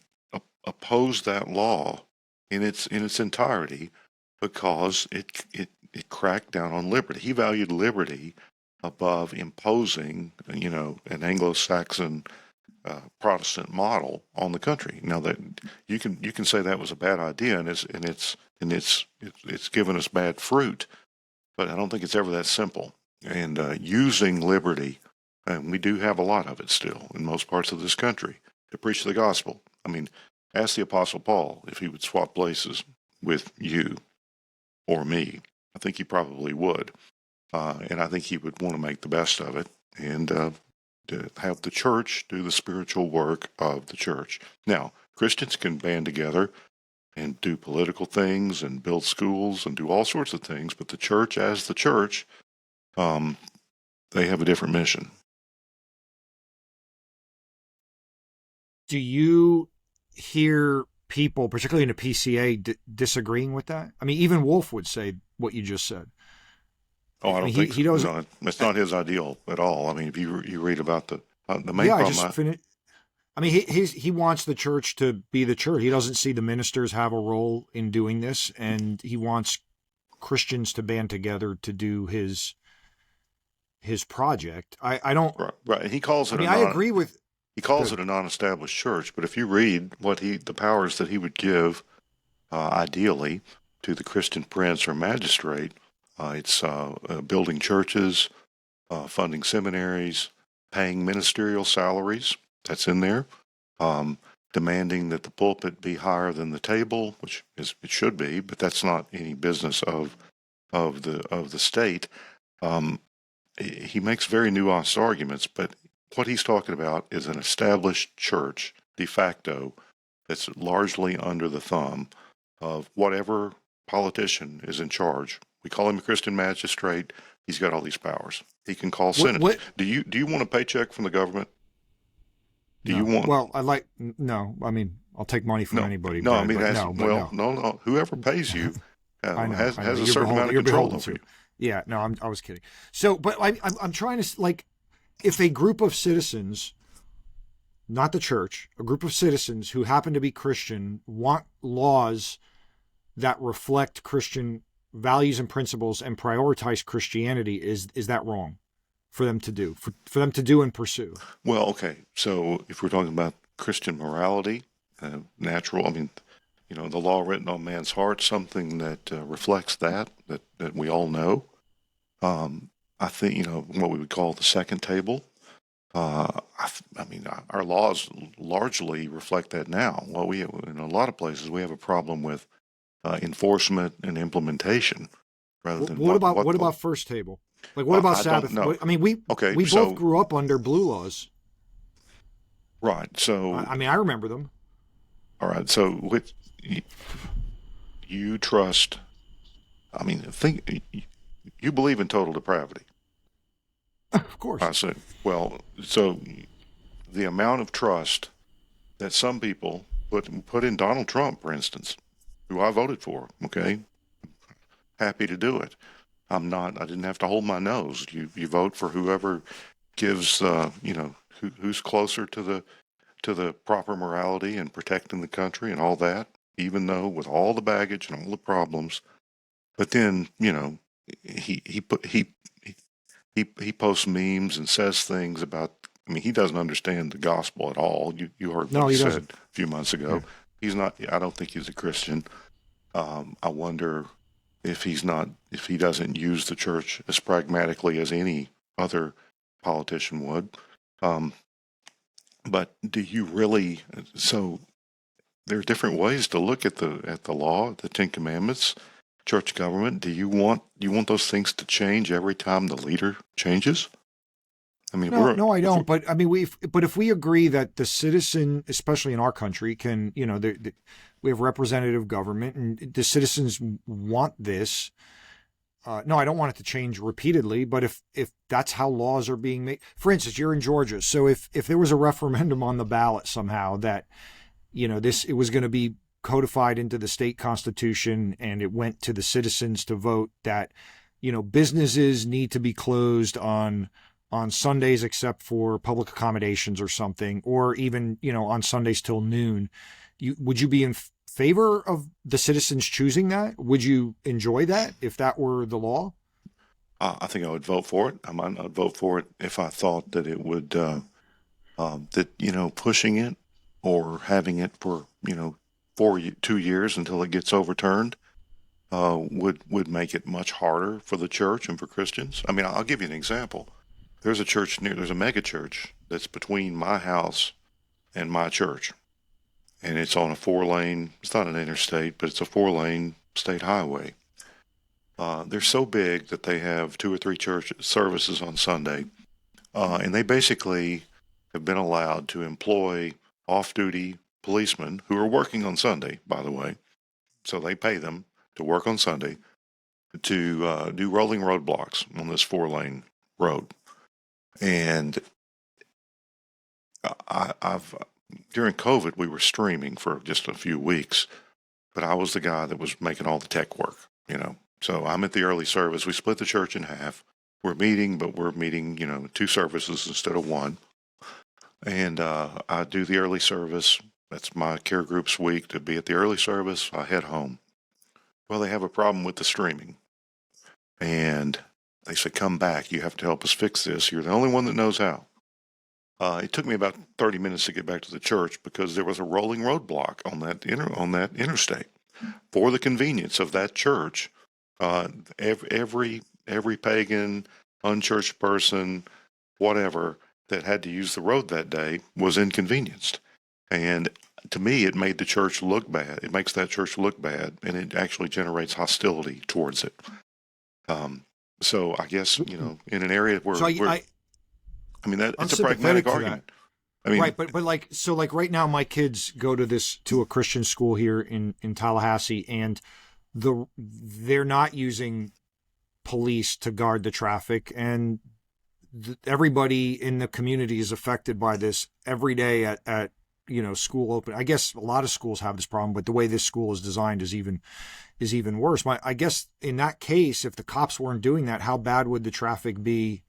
opposed that law in its entirety because it cracked down on liberty. He valued liberty above imposing, an Anglo-Saxon Protestant model on the country. Now that you can say that was a bad idea, and it's given us bad fruit, but I don't think it's ever that simple. And using liberty, and we do have a lot of it still in most parts of this country, to preach the gospel. I mean, ask the Apostle Paul if he would swap places with you or me. I think he probably would. And I think he would want to make the best of it and to have the church do the spiritual work of the church. Now, Christians can band together and do political things and build schools and do all sorts of things, but the church as the church, they have a different mission. Do you hear people, particularly in the PCA, disagreeing with that? I mean, even Wolf would say what you just said. Oh, I I mean, don't think he so. doesn't. No, it's not his ideal at all. I mean, if you read about the main Yeah, I problem, just finished. I mean, he wants the church to be the church. He doesn't see the ministers have a role in doing this, and he wants Christians to band together to do his project. I don't. right, right. He calls I it a mean, I non agree with. he calls Good. it a non-established church. But if you read the powers that he would give, ideally, to the Christian prince or magistrate, it's building churches, funding seminaries, paying ministerial salaries. That's in there. Um, Demanding that the pulpit be higher than the table, which it should be, but that's not any business of the state. Um, he makes very nuanced arguments, but what he's talking about is an established church de facto that's largely under the thumb of whatever politician is in charge. We call him a Christian magistrate. He's got all these powers. He can call What senate. what Do you want a paycheck from the government? Do you No. want Well, I like no. I mean, I'll take money from no anybody, no? I Brad, mean, but no, but well, no. no, no. Whoever pays you I know, has I know. has a certain amount of You're control beholden over to. you. Yeah, no, I was kidding. So, but I'm trying to like, if a group of citizens, not the church, a group of citizens who happen to be Christian want laws that reflect Christian values and principles and prioritize Christianity, is that wrong for them to do, for them to do and pursue? Well, okay. So if we're talking about Christian morality, natural, I mean, the law written on man's heart, something that reflects that we all know. I think, what we would call the second table. I mean, our laws largely reflect that now. Well, in a lot of places, we have a problem with enforcement and implementation rather than What about first table? Like, what well, about I don't Sabbath? know. I mean, Okay, we both so, grew up under blue laws. right. So, I mean, I remember them. all right. So, you trust, I mean, you believe in total depravity. Of course. I see. Well, so the amount of trust that some people put in Donald Trump, for instance, who I voted for, okay, happy to do it. I didn't have to hold my nose. You vote for whoever gives, who's closer to the proper morality and protecting the country and all that, even though with all the baggage and all the problems. But then, he posts memes and says things about. I mean, he doesn't understand the gospel at all. You heard No, what he he said doesn't. a few months ago. Yeah. He's not. I don't think he's a Christian. I wonder if he doesn't use the church as pragmatically as any other politician would. Um, but do you really? So there are different ways to look at the law, the Ten Commandments, church government. Do you want those things to change every time the leader changes? I mean, No, I don't. But I mean, but if we agree that the citizen, especially in our country, can, we have representative government, and the citizens want this. No, I don't want it to change repeatedly. But if that's how laws are being made, for instance, you're in Georgia, so if there was a referendum on the ballot somehow that, it was going to be codified into the state constitution, and it went to the citizens to vote that, businesses need to be closed on Sundays except for public accommodations or something, or even, on Sundays till noon. Would you be in favor of the citizens choosing that? Would you enjoy that if that were the law? I think I would vote for it. I might not vote for it if I thought that it would pushing it or having it for 2 years until it gets overturned would make it much harder for the church and for Christians. I mean, I'll give you an example. There's a mega church that's between my house and my church. And it's on a 4-lane, it's not an interstate, but it's a 4-lane state highway. They're so big that they have 2 or 3 church services on Sunday. And they basically have been allowed to employ off-duty policemen who are working on Sunday, by the way. So they pay them to work on Sunday to do rolling roadblocks on this 4-lane road. And I've during COVID, we were streaming for just a few weeks, but I was the guy that was making all the tech work, So I'm at the early service. We split the church in half. We're meeting, but we're meeting, 2 services instead of one. And I do the early service. That's my care group's week to be at the early service. I head home. Well, they have a problem with the streaming. And they said, come back. You have to help us fix this. You're the only one that knows how. It took me about 30 minutes to get back to the church because there was a rolling roadblock on that interstate. For the convenience of that church, every pagan, unchurched person, whatever, that had to use the road that day was inconvenienced. And to me, it made the church look bad. It makes that church look bad, and it actually generates hostility towards it. So I guess, in an area where, it's a pragmatic argument. Right, but like right now, my kids go to a Christian school here in Tallahassee, and they're not using police to guard the traffic, and everybody in the community is affected by this every day at school open. I guess a lot of schools have this problem, but the way this school is designed is even worse. I guess in that case, if the cops weren't doing that, how bad would the traffic be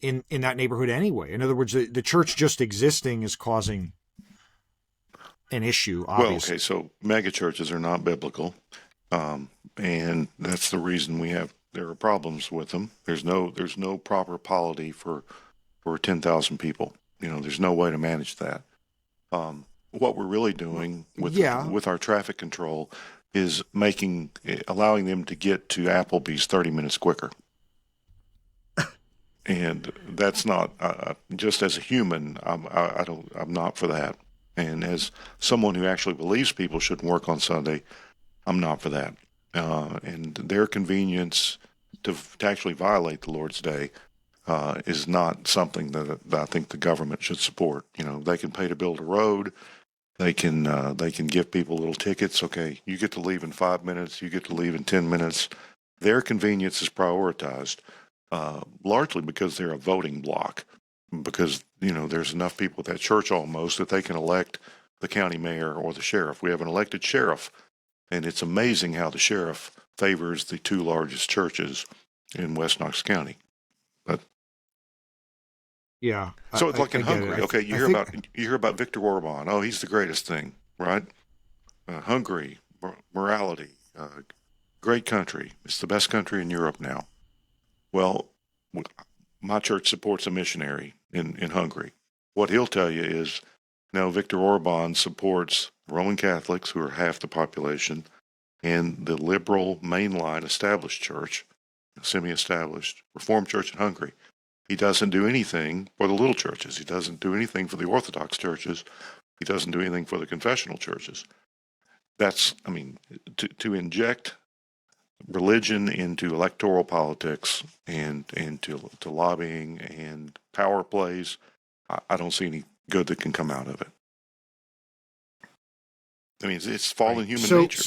in that neighborhood anyway? In other words, the church just existing is causing an issue, obviously. Well, okay, so mega churches are not biblical, and that's the reason there are problems with them. There's no proper polity for 10,000 people. There's no way to manage that. What we're really doing with our traffic control is allowing them to get to Applebee's 30 minutes quicker. And that's not, just as a human, I'm not for that. And as someone who actually believes people shouldn't work on Sunday, I'm not for that. And their convenience to actually violate the Lord's Day is not something that I think the government should support. They can pay to build a road. They can give people little tickets. Okay, you get to leave in 5 minutes. You get to leave in 10 minutes. Their convenience is prioritized. Largely because they're a voting bloc, because there's enough people at that church almost that they can elect the county mayor or the sheriff. We have an elected sheriff, and it's amazing how the sheriff favors the 2 largest churches in West Knox County. But yeah, so it's like in Hungary. Okay, you hear about Viktor Orban. Oh, he's the greatest thing, right? Hungary, morality, great country. It's the best country in Europe now. Well, my church supports a missionary in Hungary. What he'll tell you is, no, Viktor Orban supports Roman Catholics, who are half the population, and the liberal mainline established church, semi-established Reformed church in Hungary. He doesn't do anything for the little churches. He doesn't do anything for the Orthodox churches. He doesn't do anything for the confessional churches. That's, to inject religion into electoral politics and to lobbying and power plays, I don't see any good that can come out of it. It's fallen human nature.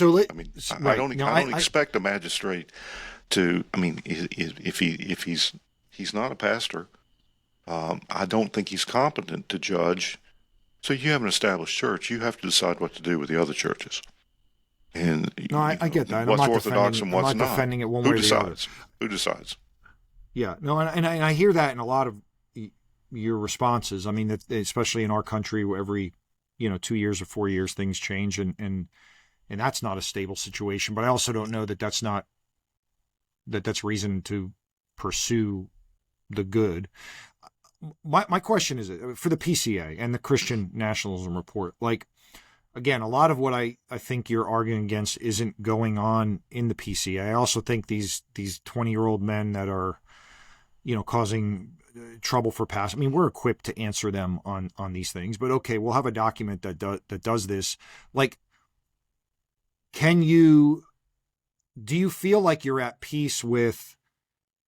I don't expect a magistrate to. If he's not a pastor, I don't think he's competent to judge. So you have an established church. You have to decide what to do with the other churches. And I get that. What's orthodox and what's not? Defending it one way or the other. Who decides? Yeah, no, and I hear that in a lot of your responses. Especially in our country, where every 2 years or 4 years things change, and that's not a stable situation. But I also don't know that's reason to pursue the good. My question is, for the PCA and the Christian Nationalism report, again, a lot of what I think you're arguing against isn't going on in the PCA. I also think these 20-year-old men that are, causing trouble for past. We're equipped to answer them on these things. But okay, we'll have a document that does this. Do you feel like you're at peace with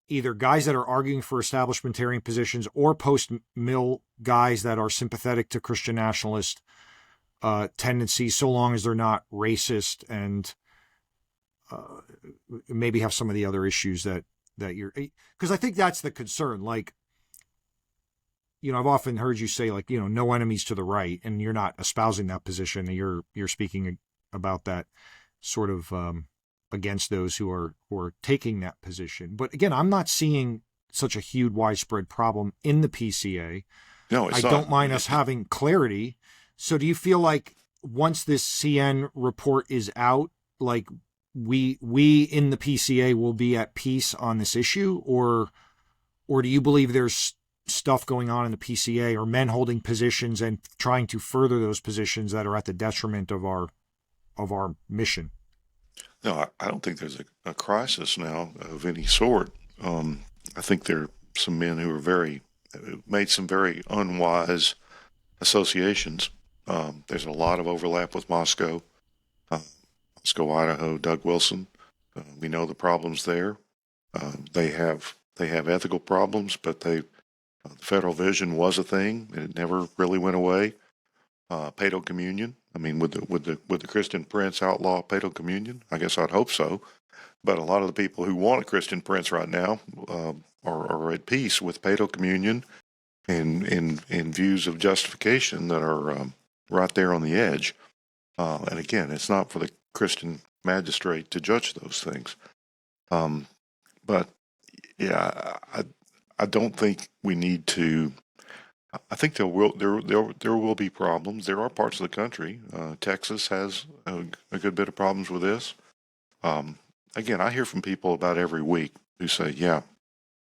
either guys that are arguing for establishmentarian positions or post-mill guys that are sympathetic to Christian nationalist tendencies, so long as they're not racist and maybe have some of the other issues that you're, because I think that's the concern. I've often heard you say no enemies to the right, and you're not espousing that position. You're speaking about that sort of against those who are taking that position. But again, I'm not seeing such a huge widespread problem in the PCA. No, I it's don't not. mind us having clarity. So do you feel like once this CN report is out, like we in the PCA will be at peace on this issue, or do you believe there's stuff going on in the PCA or men holding positions and trying to further those positions that are at the detriment of our mission? No, I don't think there's a crisis now of any sort. I think there are some men who are made some very unwise associations. There's a lot of overlap with Moscow, Moscow, Idaho, Doug Wilson. We know the problems there. They have ethical problems, but the federal vision was a thing, and it never really went away. Paedo communion. I mean, would the Christian Prince outlaw Paedo communion? I guess I'd hope so. But a lot of the people who want a Christian Prince right now are at peace with Paedo communion and in views of justification that are right there on the edge. And again, it's not for the Christian magistrate to judge those things. But yeah, I don't think we need to. I think there will be problems. There are parts of the country. Texas has a good bit of problems with this. Again, I hear from people about every week who say, "Yeah,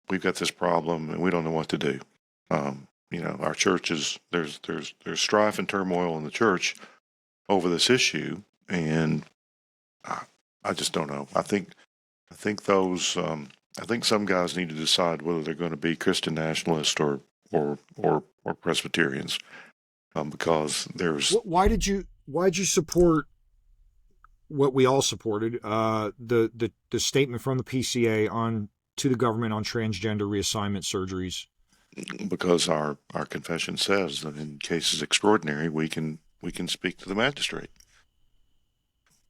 we've got this problem and we don't know what to do." Our churches, there's strife and turmoil in the church over this issue, and I just don't know. I think some guys need to decide whether they're going to be Christian nationalists or Presbyterians, because there's. Why'd you support what we all supported, the statement from the PCA to the government on transgender reassignment surgeries? Because our confession says that in cases extraordinary, we can speak to the magistrate.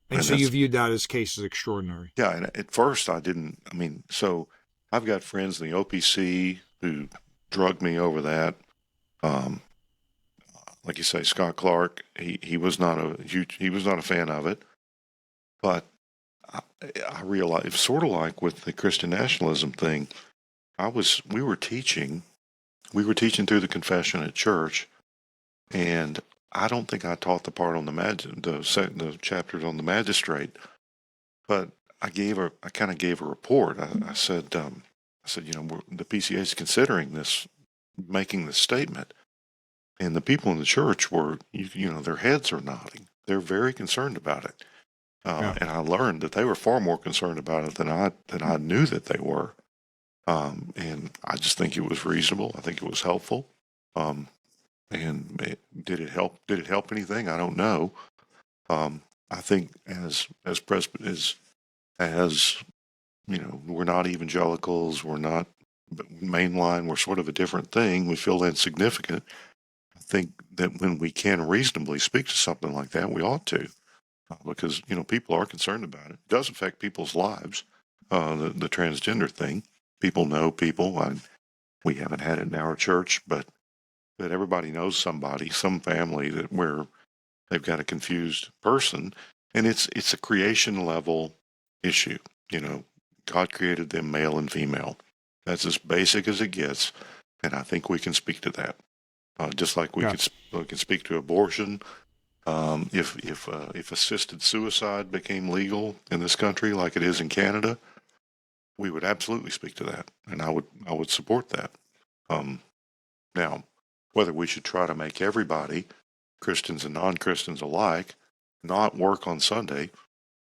And so you viewed that as cases extraordinary? Yeah, and at first I didn't. I mean, so I've got friends in the OPC who drugged me over that. Like you say, Scott Clark, he was not a fan of it. But I realized it's sort of like with the Christian nationalism thing. We were teaching through the confession at church, and I don't think I taught the part on the chapters on the magistrate, but I kind of gave a report. I said, the PCA is considering making this statement, and the people in the church were, their heads are nodding. They're very concerned about it. And I learned that they were far more concerned about it than I knew that they were. And I just think it was reasonable. I think it was helpful. Did it help? Did it help anything? I don't know. I think as we're not evangelicals. We're not mainline. We're sort of a different thing. We feel insignificant. I think that when we can reasonably speak to something like that, we ought to. Because people are concerned about it. It does affect people's lives. The transgender thing, people know people. We haven't had it in our church, but that everybody knows somebody, some family where they've got a confused person, and it's a creation level issue. God created them male and female. That's as basic as it gets, and I think we can speak to that. Just like we can speak to abortion. If assisted suicide became legal in this country like it is in Canada, we would absolutely speak to that, and I would support that. Now, whether we should try to make everybody, Christians and non-Christians alike, not work on Sunday,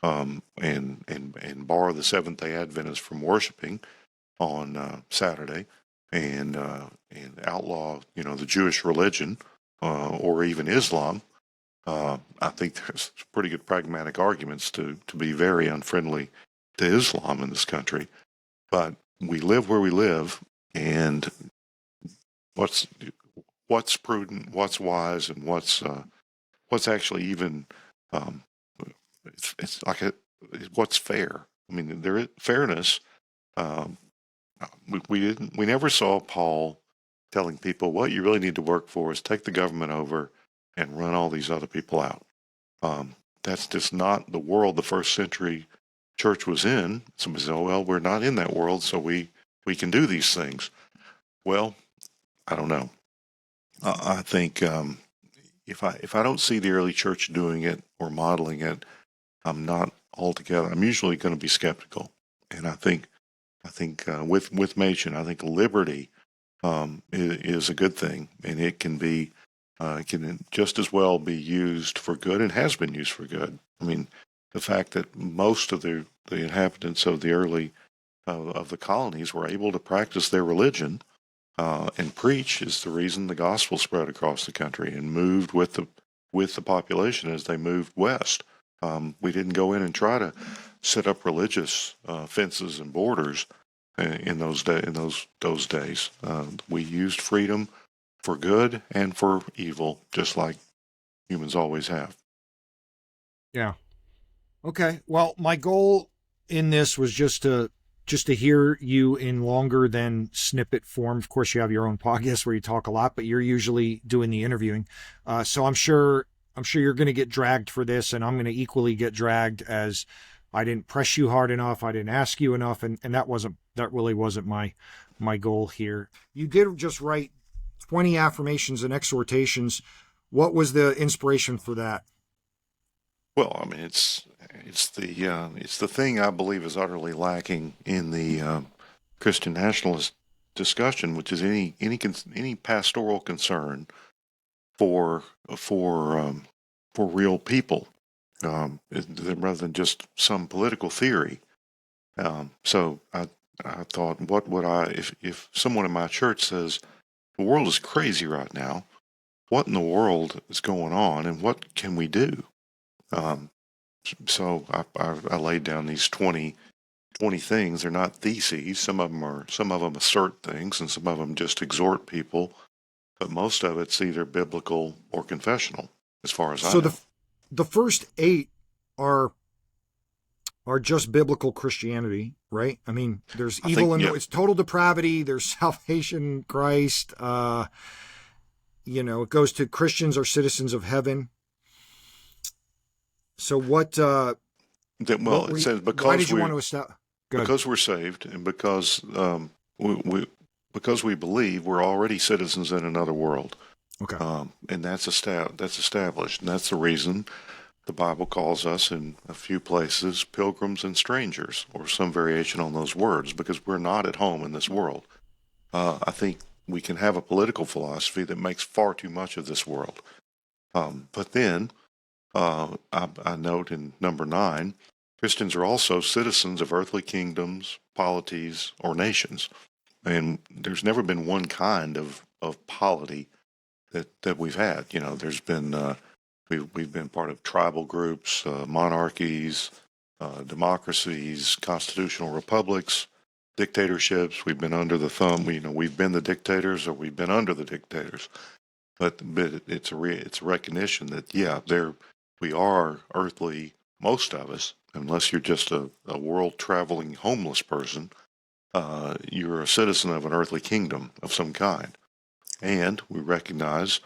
and bar the Seventh-day Adventists from worshiping on Saturday, and outlaw the Jewish religion or even Islam. I think there's pretty good pragmatic arguments to be very unfriendly to Islam in this country. But we live where we live, and what's prudent, what's wise, and what's actually even it's like what's fair. I mean, there is fairness. We never saw Paul telling people what you really need to work for is take the government over and run all these other people out. That's just not the world the first century church was in. Somebody said, "Oh, well, we're not in that world, so we can do these things." Well, I don't know. I think if I don't see the early church doing it or modeling it, I'm not altogether. I'm usually going to be skeptical, and I think with Machen, I think liberty is a good thing, and it can just as well be used for good and has been used for good. I mean, the fact that most of the inhabitants of the early of the colonies were able to practice their religion and preach is the reason the gospel spread across the country and moved with the population as they moved west. We didn't go in and try to set up religious fences and borders in those days. We used freedom for good and for evil, just like humans always have. Yeah. Okay. Well, my goal in this was just to hear you in longer than snippet form. Of course, you have your own podcast where you talk a lot, but you're usually doing the interviewing. So I'm sure you're going to get dragged for this, and I'm going to equally get dragged as I didn't press you hard enough. I didn't ask you enough, and that really wasn't my goal here. You did just write 20 affirmations and exhortations. What was the inspiration for that? Well, I mean, it's the thing I believe is utterly lacking in the Christian nationalist discussion, which is any pastoral concern for real people, rather than just some political theory. So I thought, what would if someone in my church says the world is crazy right now? What in the world is going on, and what can we do? Um, so I laid down these 20 things. They're not theses. Some of them assert things, and some of them just exhort people. But most of it's either biblical or confessional, as far as I know. So the first 8 are just biblical Christianity, right? I mean, there's evil and it's total depravity. There's salvation in Christ. It goes to Christians are citizens of heaven. So what? It says because why did you want to establish? Because we're saved, and because because we believe we're already citizens in another world. Okay. And that's established, and that's the reason the Bible calls us in a few places pilgrims and strangers, or some variation on those words, because we're not at home in this world. I think we can have a political philosophy that makes far too much of this world. But then I note in number 9, Christians are also citizens of earthly kingdoms, polities, or nations. And there's never been one kind of polity that we've had. There's been we've been part of tribal groups, monarchies, democracies, constitutional republics, dictatorships. We've been under the thumb. We've been the dictators, or we've been under the dictators. But it's a recognition that we are earthly. Most of us, unless you're just a world traveling homeless person, you're a citizen of an earthly kingdom of some kind. And we recognize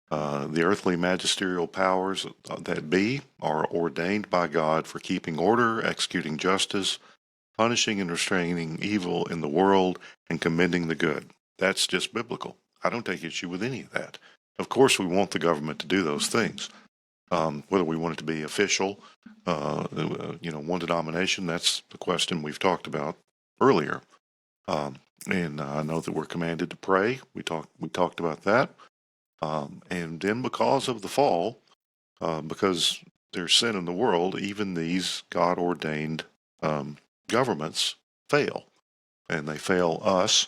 the earthly magisterial powers that be are ordained by God for keeping order, executing justice, punishing and restraining evil in the world, and commending the good. That's just biblical. I don't take issue with any of that. Of course, we want the government to do those things. Whether we want it to be official, one denomination, that's the question we've talked about earlier. And I know that we're commanded to pray. We talked about that. And then because of the fall, because there's sin in the world, even these God-ordained governments fail. And they fail us,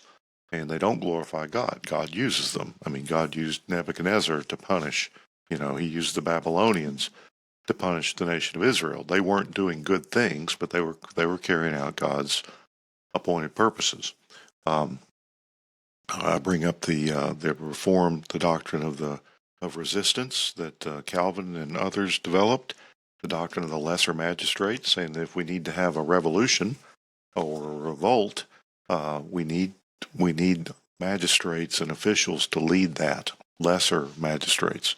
and they don't glorify God. God uses them. I mean, God used Nebuchadnezzar to punish. He used the Babylonians to punish the nation of Israel. They weren't doing good things, but they were carrying out God's appointed purposes. I bring up the doctrine of resistance that Calvin and others developed, the doctrine of the lesser magistrate, saying that if we need to have a revolution or a revolt, we need magistrates and officials to lead that, lesser magistrates.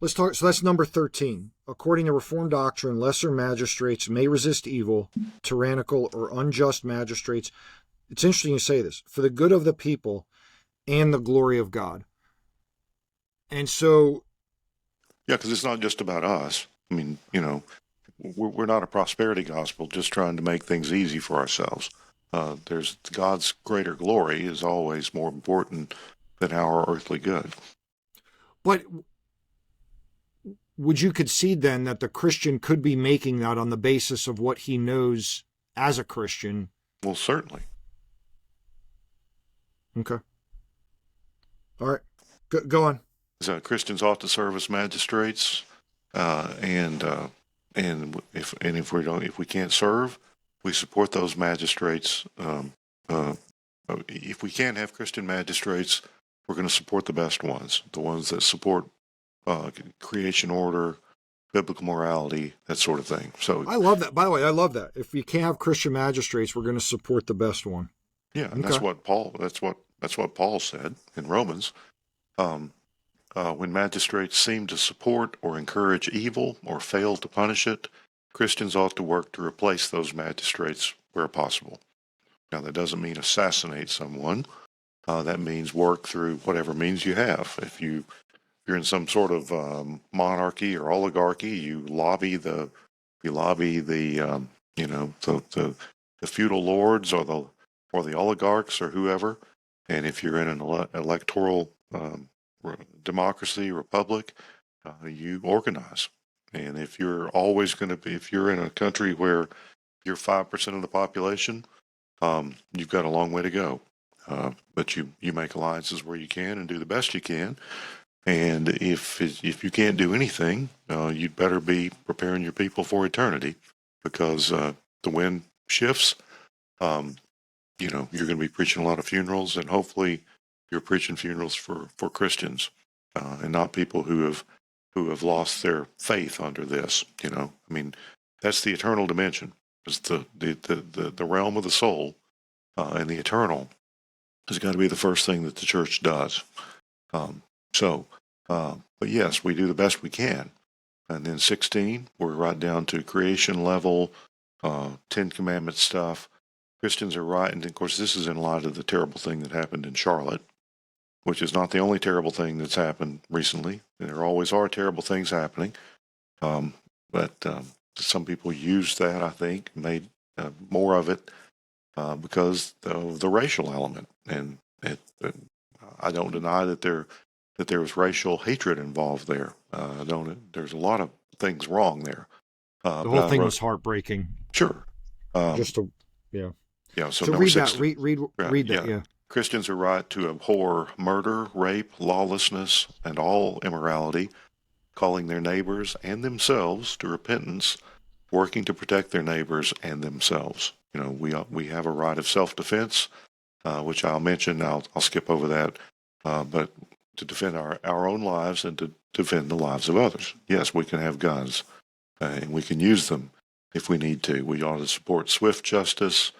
let's talk. So that's number 13. According to Reformed doctrine, lesser magistrates may resist evil, tyrannical, or unjust magistrates. It's interesting you say this, for the good of the people and the glory of God. And so, Yeah, because it's not just about us. I mean, we're not a prosperity gospel just trying to make things easy for ourselves. There's God's greater glory is always more important than our earthly good. but would you concede then that the Christian could be making that on the basis of what he knows as a Christian? Well, certainly. Okay. All right. Go on. So Christians ought to serve as magistrates, and if we can't serve, we support those magistrates. If we can't have Christian magistrates, we're going to support the best ones, the ones that support creation order, biblical morality, that sort of thing. So I love that. By the way, I love that. If you can't have Christian magistrates, we're going to support the best one. yeah, and that's what Paul said in Romans. When magistrates seem to support or encourage evil or fail to punish it, Christians ought to work to replace those magistrates where possible. Now, that doesn't mean assassinate someone. That means work through whatever means you have. If you're in some sort of monarchy or oligarchy, you lobby the feudal lords or the oligarchs or whoever. And if you're in an electoral democracy, republic, you organize. And if you're in a country where you're 5% of the population, you've got a long way to go. But you make alliances where you can and do the best you can. And if you can't do anything, you'd better be preparing your people for eternity, because the wind shifts. You're going to be preaching a lot of funerals, and hopefully you're preaching funerals for Christians, and not people who have lost their faith under this. I mean, that's the eternal dimension. It's the realm of the soul, and the eternal has got to be the first thing that the church does. But yes, we do the best we can. And then 16, we're right down to creation level, 10 Commandments stuff. Christians are right, and of course this is in light of the terrible thing that happened in Charlotte, which is not the only terrible thing that's happened recently. There always are terrible things happening, but some people use that, I think, made more of it because of the racial element. And I don't deny that there was racial hatred involved there. There's a lot of things wrong there. The whole thing was heartbreaking. Sure. Yeah. Yeah. So read that. Read that. Yeah. Christians are right to abhor murder, rape, lawlessness, and all immorality, calling their neighbors and themselves to repentance, working to protect their neighbors and themselves. We have a right of self-defense, which I'll mention. I'll skip over that, but to defend our own lives and to defend the lives of others. Yes, we can have guns, and we can use them if we need to. We ought to support swift justice,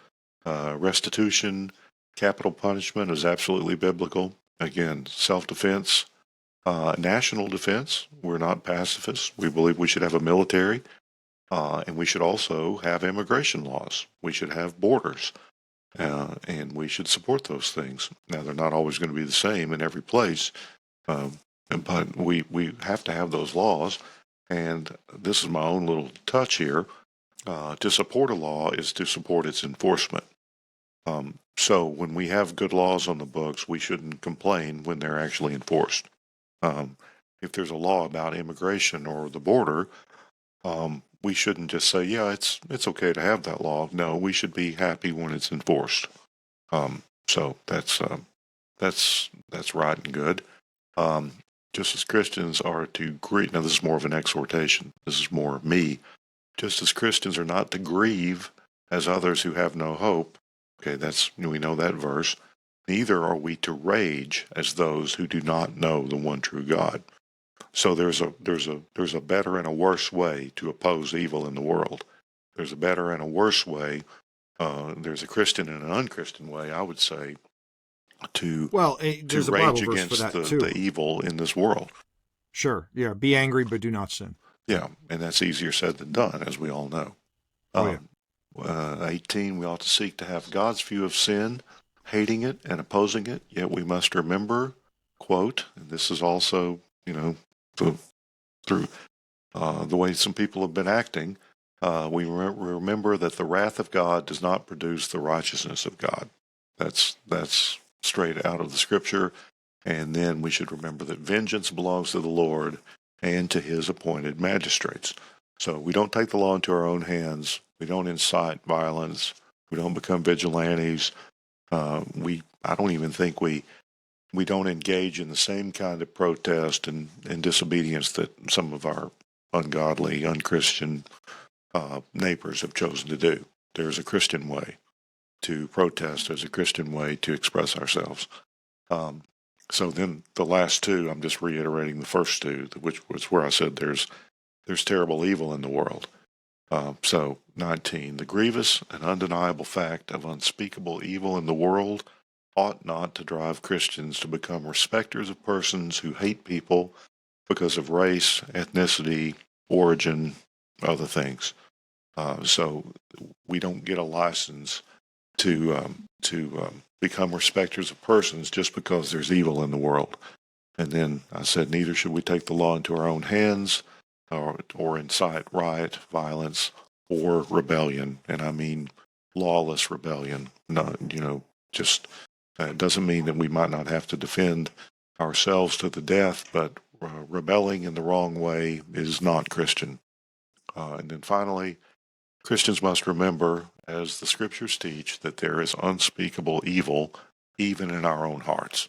restitution. Capital punishment is absolutely biblical. Again, self-defense, national defense. We're not pacifists. We believe we should have a military, and we should also have immigration laws. We should have borders, and we should support those things. Now, they're not always going to be the same in every place, but we have to have those laws. And this is my own little touch here. To support a law is to support its enforcement. So when we have good laws on the books, we shouldn't complain when they're actually enforced. If there's a law about immigration or the border, we shouldn't just say, yeah, it's okay to have that law. No, we should be happy when it's enforced. So that's right and good. Just as Christians are to grieve, now this is more of an exhortation. This is more me. Just as Christians are not to grieve as others who have no hope. Okay, we know that verse. Neither are we to rage as those who do not know the one true God. So there's a better and a worse way to oppose evil in the world. There's a better and a worse way. There's a Christian and an unchristian way, I would say, to there's a Bible rage verse against for that too. the evil in this world. Sure. Yeah. Be angry, but do not sin. Yeah, and that's easier said than done, as we all know. Oh, yeah. 18, we ought to seek to have God's view of sin, hating it and opposing it, yet we must remember, quote, and this is also, through the way some people have been acting, we remember that the wrath of God does not produce the righteousness of God. That's straight out of the scripture. And then we should remember that vengeance belongs to the Lord and to his appointed magistrates. So we don't take the law into our own hands. We don't incite violence. We don't become vigilantes. I don't even think we don't engage in the same kind of protest and disobedience that some of our ungodly, unchristian neighbors have chosen to do. There's a Christian way to protest. There's a Christian way to express ourselves. So then the last two, I'm just reiterating the first two, which was where I said there's terrible evil in the world. So 19, the grievous and undeniable fact of unspeakable evil in the world ought not to drive Christians to become respecters of persons who hate people because of race, ethnicity, origin, other things. So we don't get a license to become respecters of persons just because there's evil in the world. And then I said, neither should we take the law into our own hands or incite riot, violence, or rebellion. And I mean lawless rebellion. Not, just it doesn't mean that we might not have to defend ourselves to the death, but rebelling in the wrong way is not Christian. And then finally, Christians must remember, as the scriptures teach, that there is unspeakable evil even in our own hearts.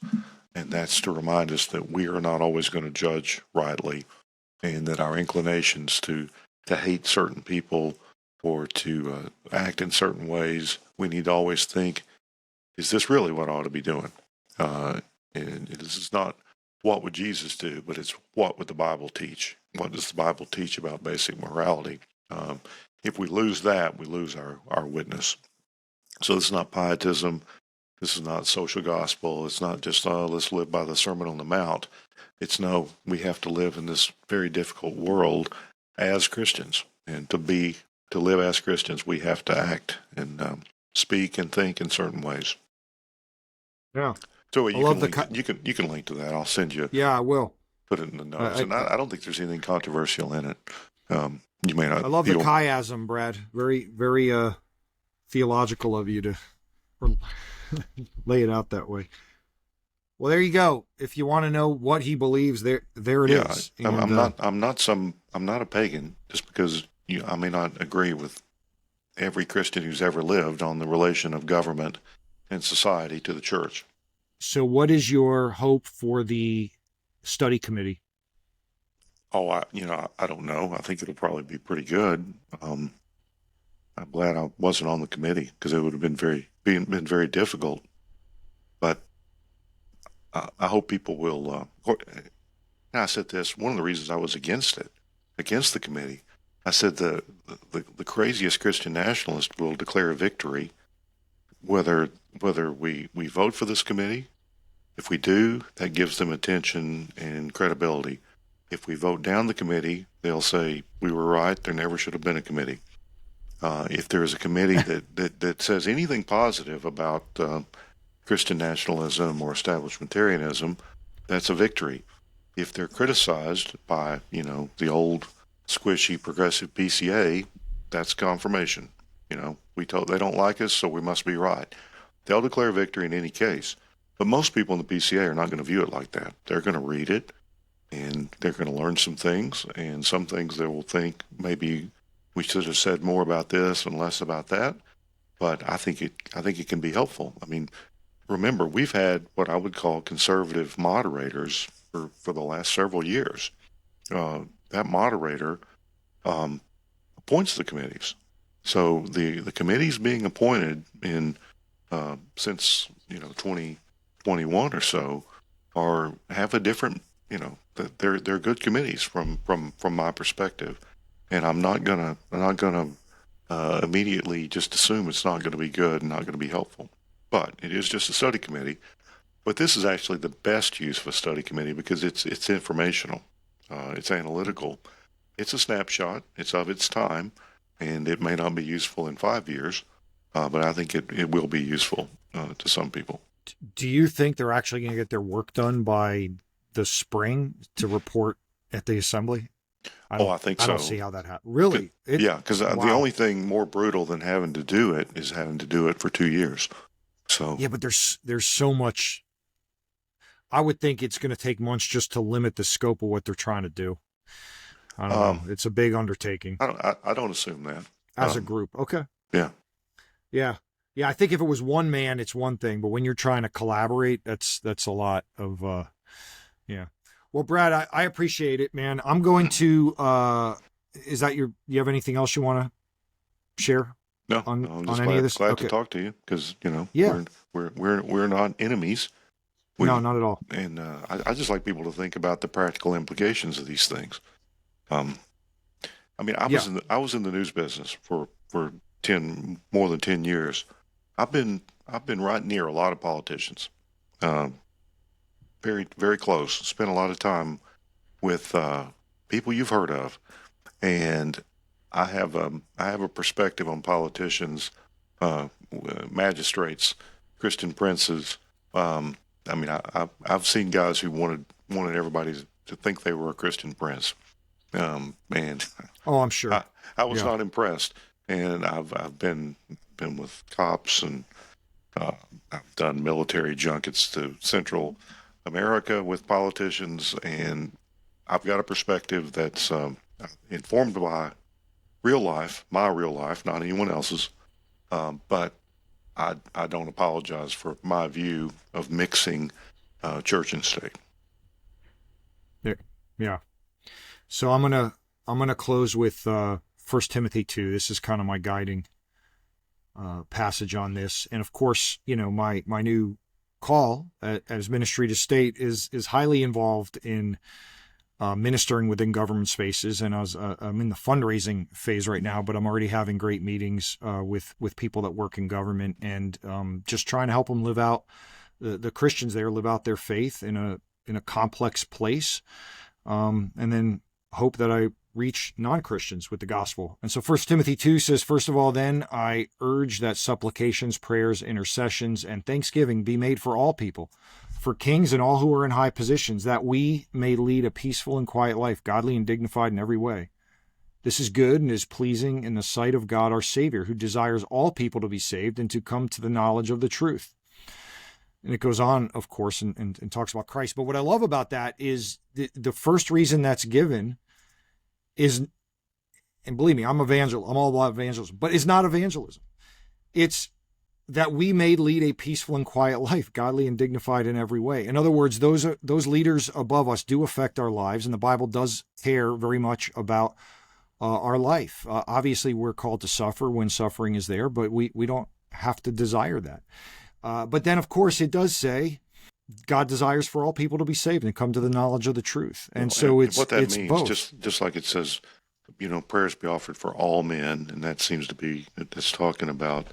And that's to remind us that we are not always going to judge rightly, and that our inclinations to hate certain people or to act in certain ways, we need to always think, is this really what I ought to be doing? And this is not what would Jesus do, but it's what would the Bible teach? What does the Bible teach about basic morality? If we lose that, we lose our witness. So this is not pietism. This is not social gospel. It's not just, let's live by the Sermon on the Mount. It's no, we have to live in this very difficult world as Christians. And to live as Christians, we have to act and speak and think in certain ways. Yeah. So you can link to that. I'll send you. Yeah, I will. Put it in the notes. I don't think there's anything controversial in it. You may not. I love the chiasm, Brad. Very, very theological of you to lay it out that way. Well, there you go. If you want to know what he believes, there it is. I'm not a pagan just because I may not agree with every Christian who's ever lived on the relation of government and society to the church. So what is your hope for the study committee? Oh, I don't know. I think it'll probably be pretty good. I'm glad I wasn't on the committee because it would have been very difficult. But I hope people will. And I said this. One of the reasons I was against the committee, I said the craziest Christian nationalist will declare a victory, whether we vote for this committee. If we do, that gives them attention and credibility. If we vote down the committee, they'll say we were right. There never should have been a committee. If there is a committee that says anything positive about Christian nationalism or establishmentarianism, that's a victory. If they're criticized by the old squishy progressive PCA, that's confirmation. They don't like us, so we must be right. They'll declare victory in any case. But most people in the PCA are not going to view it like that. They're going to read it, and they're going to learn some things, and some things they will think maybe we should have said more about this and less about that. But I think it can be helpful. I mean, remember, we've had what I would call conservative moderators for the last several years. That moderator appoints the committees. So the committees being appointed in since 2021 or so have a different they're good committees from my perspective, and I'm not gonna immediately just assume it's not going to be good and not going to be helpful. But it is just a study committee. But this is actually the best use of a study committee because it's informational. It's analytical. It's a snapshot. It's of its time, and it may not be useful in 5 years, but I think it will be useful to some people. Do you think they're actually going to get their work done by the spring to report at the assembly? I think I so. don't see how that happens. Really? Yeah, because Wow. the only thing more brutal than having to do it is having to do it for 2 years. So Yeah, but there's so much. I would think it's going to take months just to limit the scope of what they're trying to do. I don't know. It's a big undertaking. I don't assume that as a group. Okay. Yeah. Yeah. Yeah. I think if it was one man, it's one thing, but when you're trying to collaborate, that's a lot of, yeah. Well, Brad, I appreciate it, man. I'm going to, is that you have anything else you want to share? No, on, I'm just on any of this? glad Okay. to talk to you because, Yeah. we're not enemies. No, not at all. And I just like people to think about the practical implications of these things. I mean, I was in the news business for more than 10 years. I've been right near a lot of politicians, very very close. Spent a lot of time with people you've heard of, and I have a perspective on politicians, magistrates, Christian princes. I mean, I've seen guys who wanted everybody to think they were a Christian prince. And I'm sure. I was not impressed. And I've been with cops, and I've done military junkets to Central America with politicians, and I've got a perspective that's informed by real life, my real life, not anyone else's. But I don't apologize for my view of mixing church and state. Yeah. So I'm gonna close with 1 Timothy 2. This is kind of my guiding passage on this, and of course, my new call as ministry to state is highly involved in ministering within government spaces, and I'm in the fundraising phase right now, but I'm already having great meetings with people that work in government, and just trying to help them live out the Christians there live out their faith in a complex place, and then hope that I reach non-Christians with the gospel. And so 1 Timothy 2 says, first of all, then I urge that supplications, prayers, intercessions, and thanksgiving be made for all people, for kings and all who are in high positions, that we may lead a peaceful and quiet life, godly and dignified in every way. This is good and is pleasing in the sight of God our Savior, who desires all people to be saved and to come to the knowledge of the truth. And it goes on, of course, and talks about Christ. But what I love about that is the first reason that's given is, and believe me, I'm all about evangelism, but it's not evangelism. It's that we may lead a peaceful and quiet life, godly and dignified in every way. In other words, those leaders above us do affect our lives, and the Bible does care very much about our life. Obviously, we're called to suffer when suffering is there, but we don't have to desire that. But then, of course, it does say God desires for all people to be saved and come to the knowledge of the truth. And so it's what that it's means, both. just like it says, prayers be offered for all men, and that seems to be that's talking about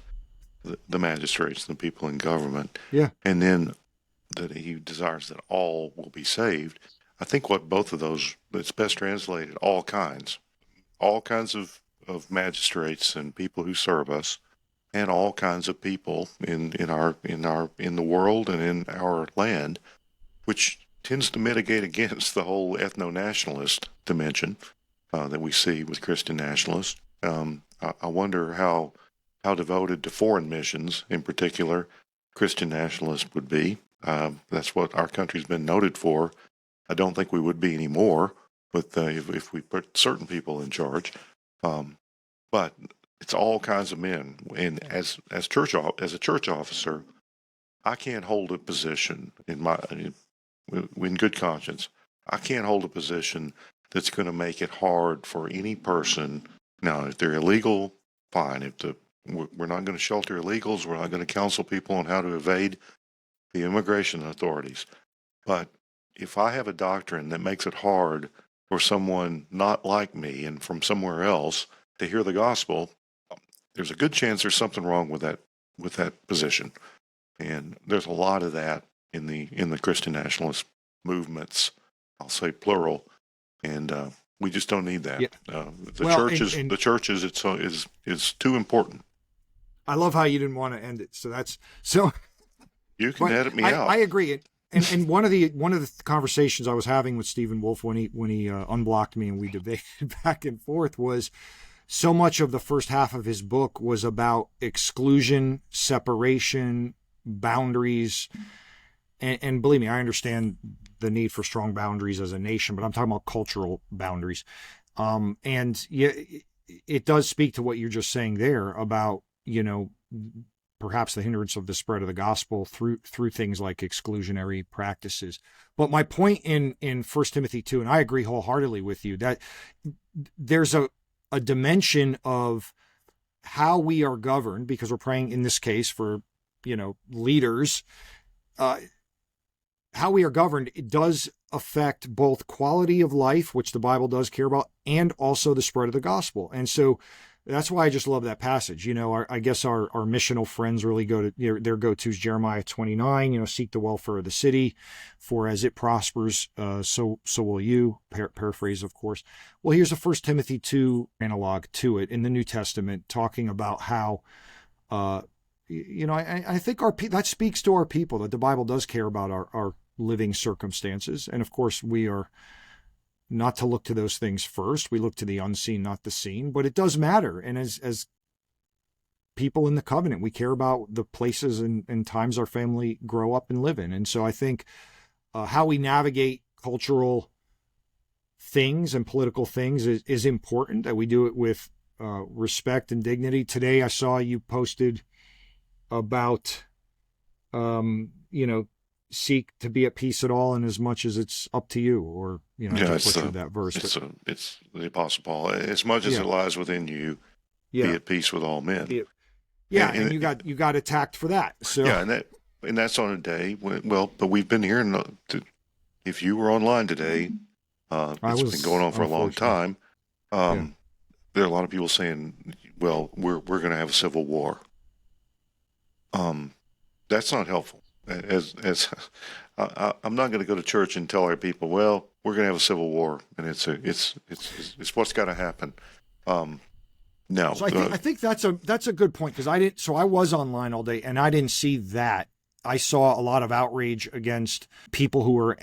the magistrates, the people in government. Yeah. And then that he desires that all will be saved. I think what both of those, it's best translated, all kinds of magistrates and people who serve us, and all kinds of people in the world and in our land, which tends to mitigate against the whole ethno-nationalist dimension that we see with Christian nationalists. I wonder how devoted to foreign missions, in particular, Christian nationalists would be. That's what our country's been noted for. I don't think we would be anymore if we put certain people in charge. But it's all kinds of men, and as a church officer, I can't hold a position in good conscience. I can't hold a position that's going to make it hard for any person. Now, if they're illegal, fine. We're not going to shelter illegals. We're not going to counsel people on how to evade the immigration authorities. But if I have a doctrine that makes it hard for someone not like me and from somewhere else to hear the gospel, there's a good chance there's something wrong with that position. And there's a lot of that in the Christian nationalist movements, I'll say plural, and we just don't need that. Yeah. The Well, church is too important. I love how you didn't want to end it. So. You can But edit me out. I agree. And one of the conversations I was having with Stephen Wolf when he unblocked me and we debated back and forth was so much of the first half of his book was about exclusion, separation, boundaries. And believe me, I understand the need for strong boundaries as a nation, but I'm talking about cultural boundaries. And yeah, it does speak to what you're just saying there about, perhaps the hindrance of the spread of the gospel through things like exclusionary practices. But my point in 1 Timothy 2, and I agree wholeheartedly with you, that there's a dimension of how we are governed, because we're praying in this case for, leaders, how we are governed, it does affect both quality of life, which the Bible does care about, and also the spread of the gospel. And so that's why I just love that passage. I guess our missional friends really go to their go-tos, Jeremiah 29, seek the welfare of the city, for as it prospers, so will you, paraphrase, of course. Well, here's a 1 Timothy 2 analog to it in the New Testament, talking about how, I think that speaks to our people, that the Bible does care about our living circumstances. And of course, we are not to look to those things first. We look to the unseen, not the seen, but it does matter. And as people in the covenant, we care about the places and times our family grow up and live in. And so I think how we navigate cultural things and political things is important, that we do it with respect and dignity. Today, I saw you posted about, seek to be at peace at all, and as much as it's up to you, or It's that verse. It's the Apostle Paul. As much as it lies within you, be at peace with all men. And you got attacked for that. So and that's on a day but we've been here. If you were online today, it's been going on for a long time. There are a lot of people saying, "Well, we're going to have a civil war." That's not helpful. I'm not going to go to church and tell our people, well, we're going to have a civil war, and it's what's got to happen. No. So I think that's a good point, because I was online all day and I didn't see that. I saw a lot of outrage against people who were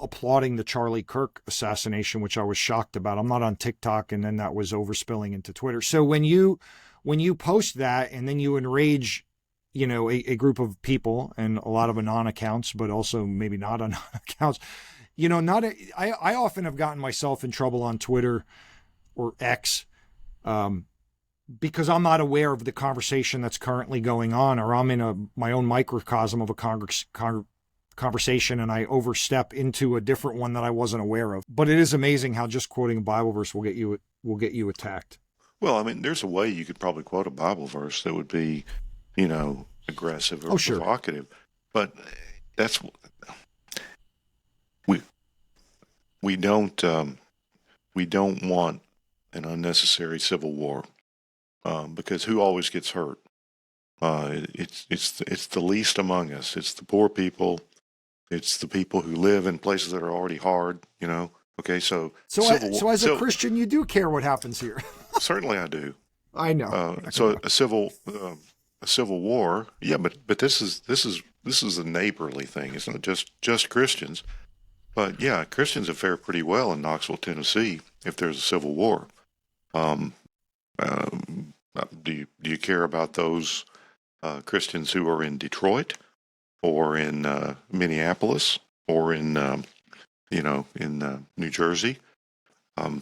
applauding the Charlie Kirk assassination, which I was shocked about. I'm not on TikTok, and then that was overspilling into Twitter. So when you post that and then you enrage a group of people, and a lot of anon accounts, but also maybe not anon accounts, I often have gotten myself in trouble on Twitter or X, because I'm not aware of the conversation that's currently going on, or I'm in my own microcosm of a conversation and I overstep into a different one that I wasn't aware of. But it is amazing how just quoting a Bible verse will get you attacked. Well, I mean, there's a way you could probably quote a Bible verse that would be, aggressive or provocative, but that's we don't want an unnecessary civil war, because who always gets hurt? It's the least among us. It's the poor people. It's the people who live in places that are already hard. Okay, so as a Christian, you do care what happens here. Certainly, I do. I know. So a civil war, but this is a neighborly thing. It's not just Christians, but Christians have fared pretty well in Knoxville, Tennessee. If there's a civil war, do you care about those Christians who are in Detroit or in Minneapolis or in New Jersey? I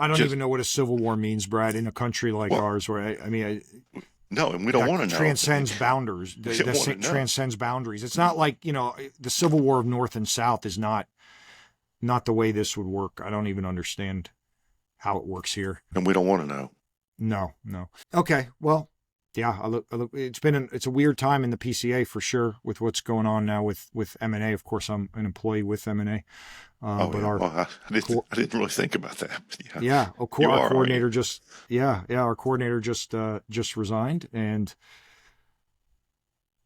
don't even know what a civil war means, Brad, in a country like ours, where no, and we don't want to know. Transcends boundaries. Transcends boundaries. It's not like, the Civil War of North and South is not the way this would work. I don't even understand how it works here. And we don't want to know. No. Okay. Well, yeah, it's a weird time in the PCA for sure, with what's going on now with M&A. Of course, I'm an employee with M&A. I didn't really think about that. Our coordinator our coordinator just resigned, and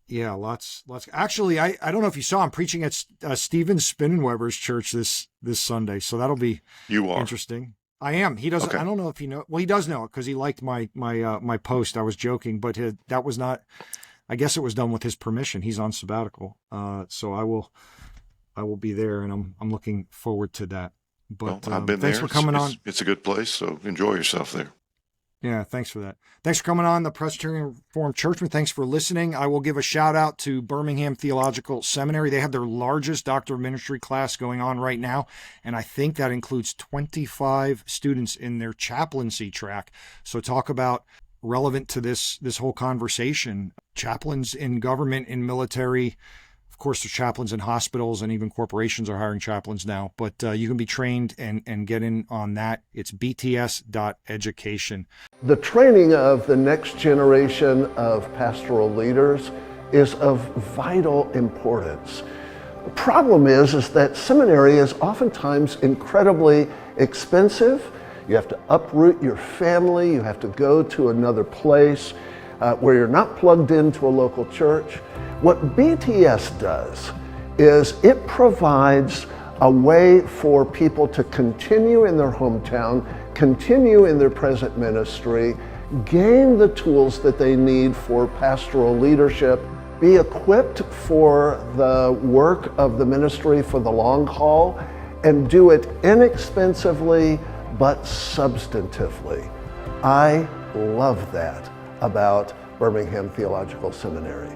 Yeah, lots. Actually, I don't know if you saw, I'm preaching at Stephen Spinnenweber's church this Sunday, so that'll be You are. interesting. I am. He doesn't. Okay. I don't know if he know. Well, he does know it because he liked my post. I was joking, but that was not. I guess it was done with his permission. He's on sabbatical, so I will be there, and I'm looking forward to that. But Well, I've been thanks there. for coming on. It's a good place, so enjoy yourself there. Yeah, thanks for that. Thanks for coming on the Presbyterian Reformed Churchman. Thanks for listening. I will give a shout out to Birmingham Theological Seminary. They have their largest Doctor of Ministry class going on right now, and I think that includes 25 students in their chaplaincy track. So talk about relevant to this whole conversation. Chaplains in government, in military. Of course, there's chaplains in hospitals, and even corporations are hiring chaplains now. But you can be trained and get in on that. It's bts.education. The training of the next generation of pastoral leaders is of vital importance. The problem is that seminary is oftentimes incredibly expensive. You have to uproot your family. You have to go to another place where you're not plugged into a local church. What BTS does is it provides a way for people to continue in their hometown, continue in their present ministry, gain the tools that they need for pastoral leadership, be equipped for the work of the ministry for the long haul, and do it inexpensively but substantively. I love that about Birmingham Theological Seminary.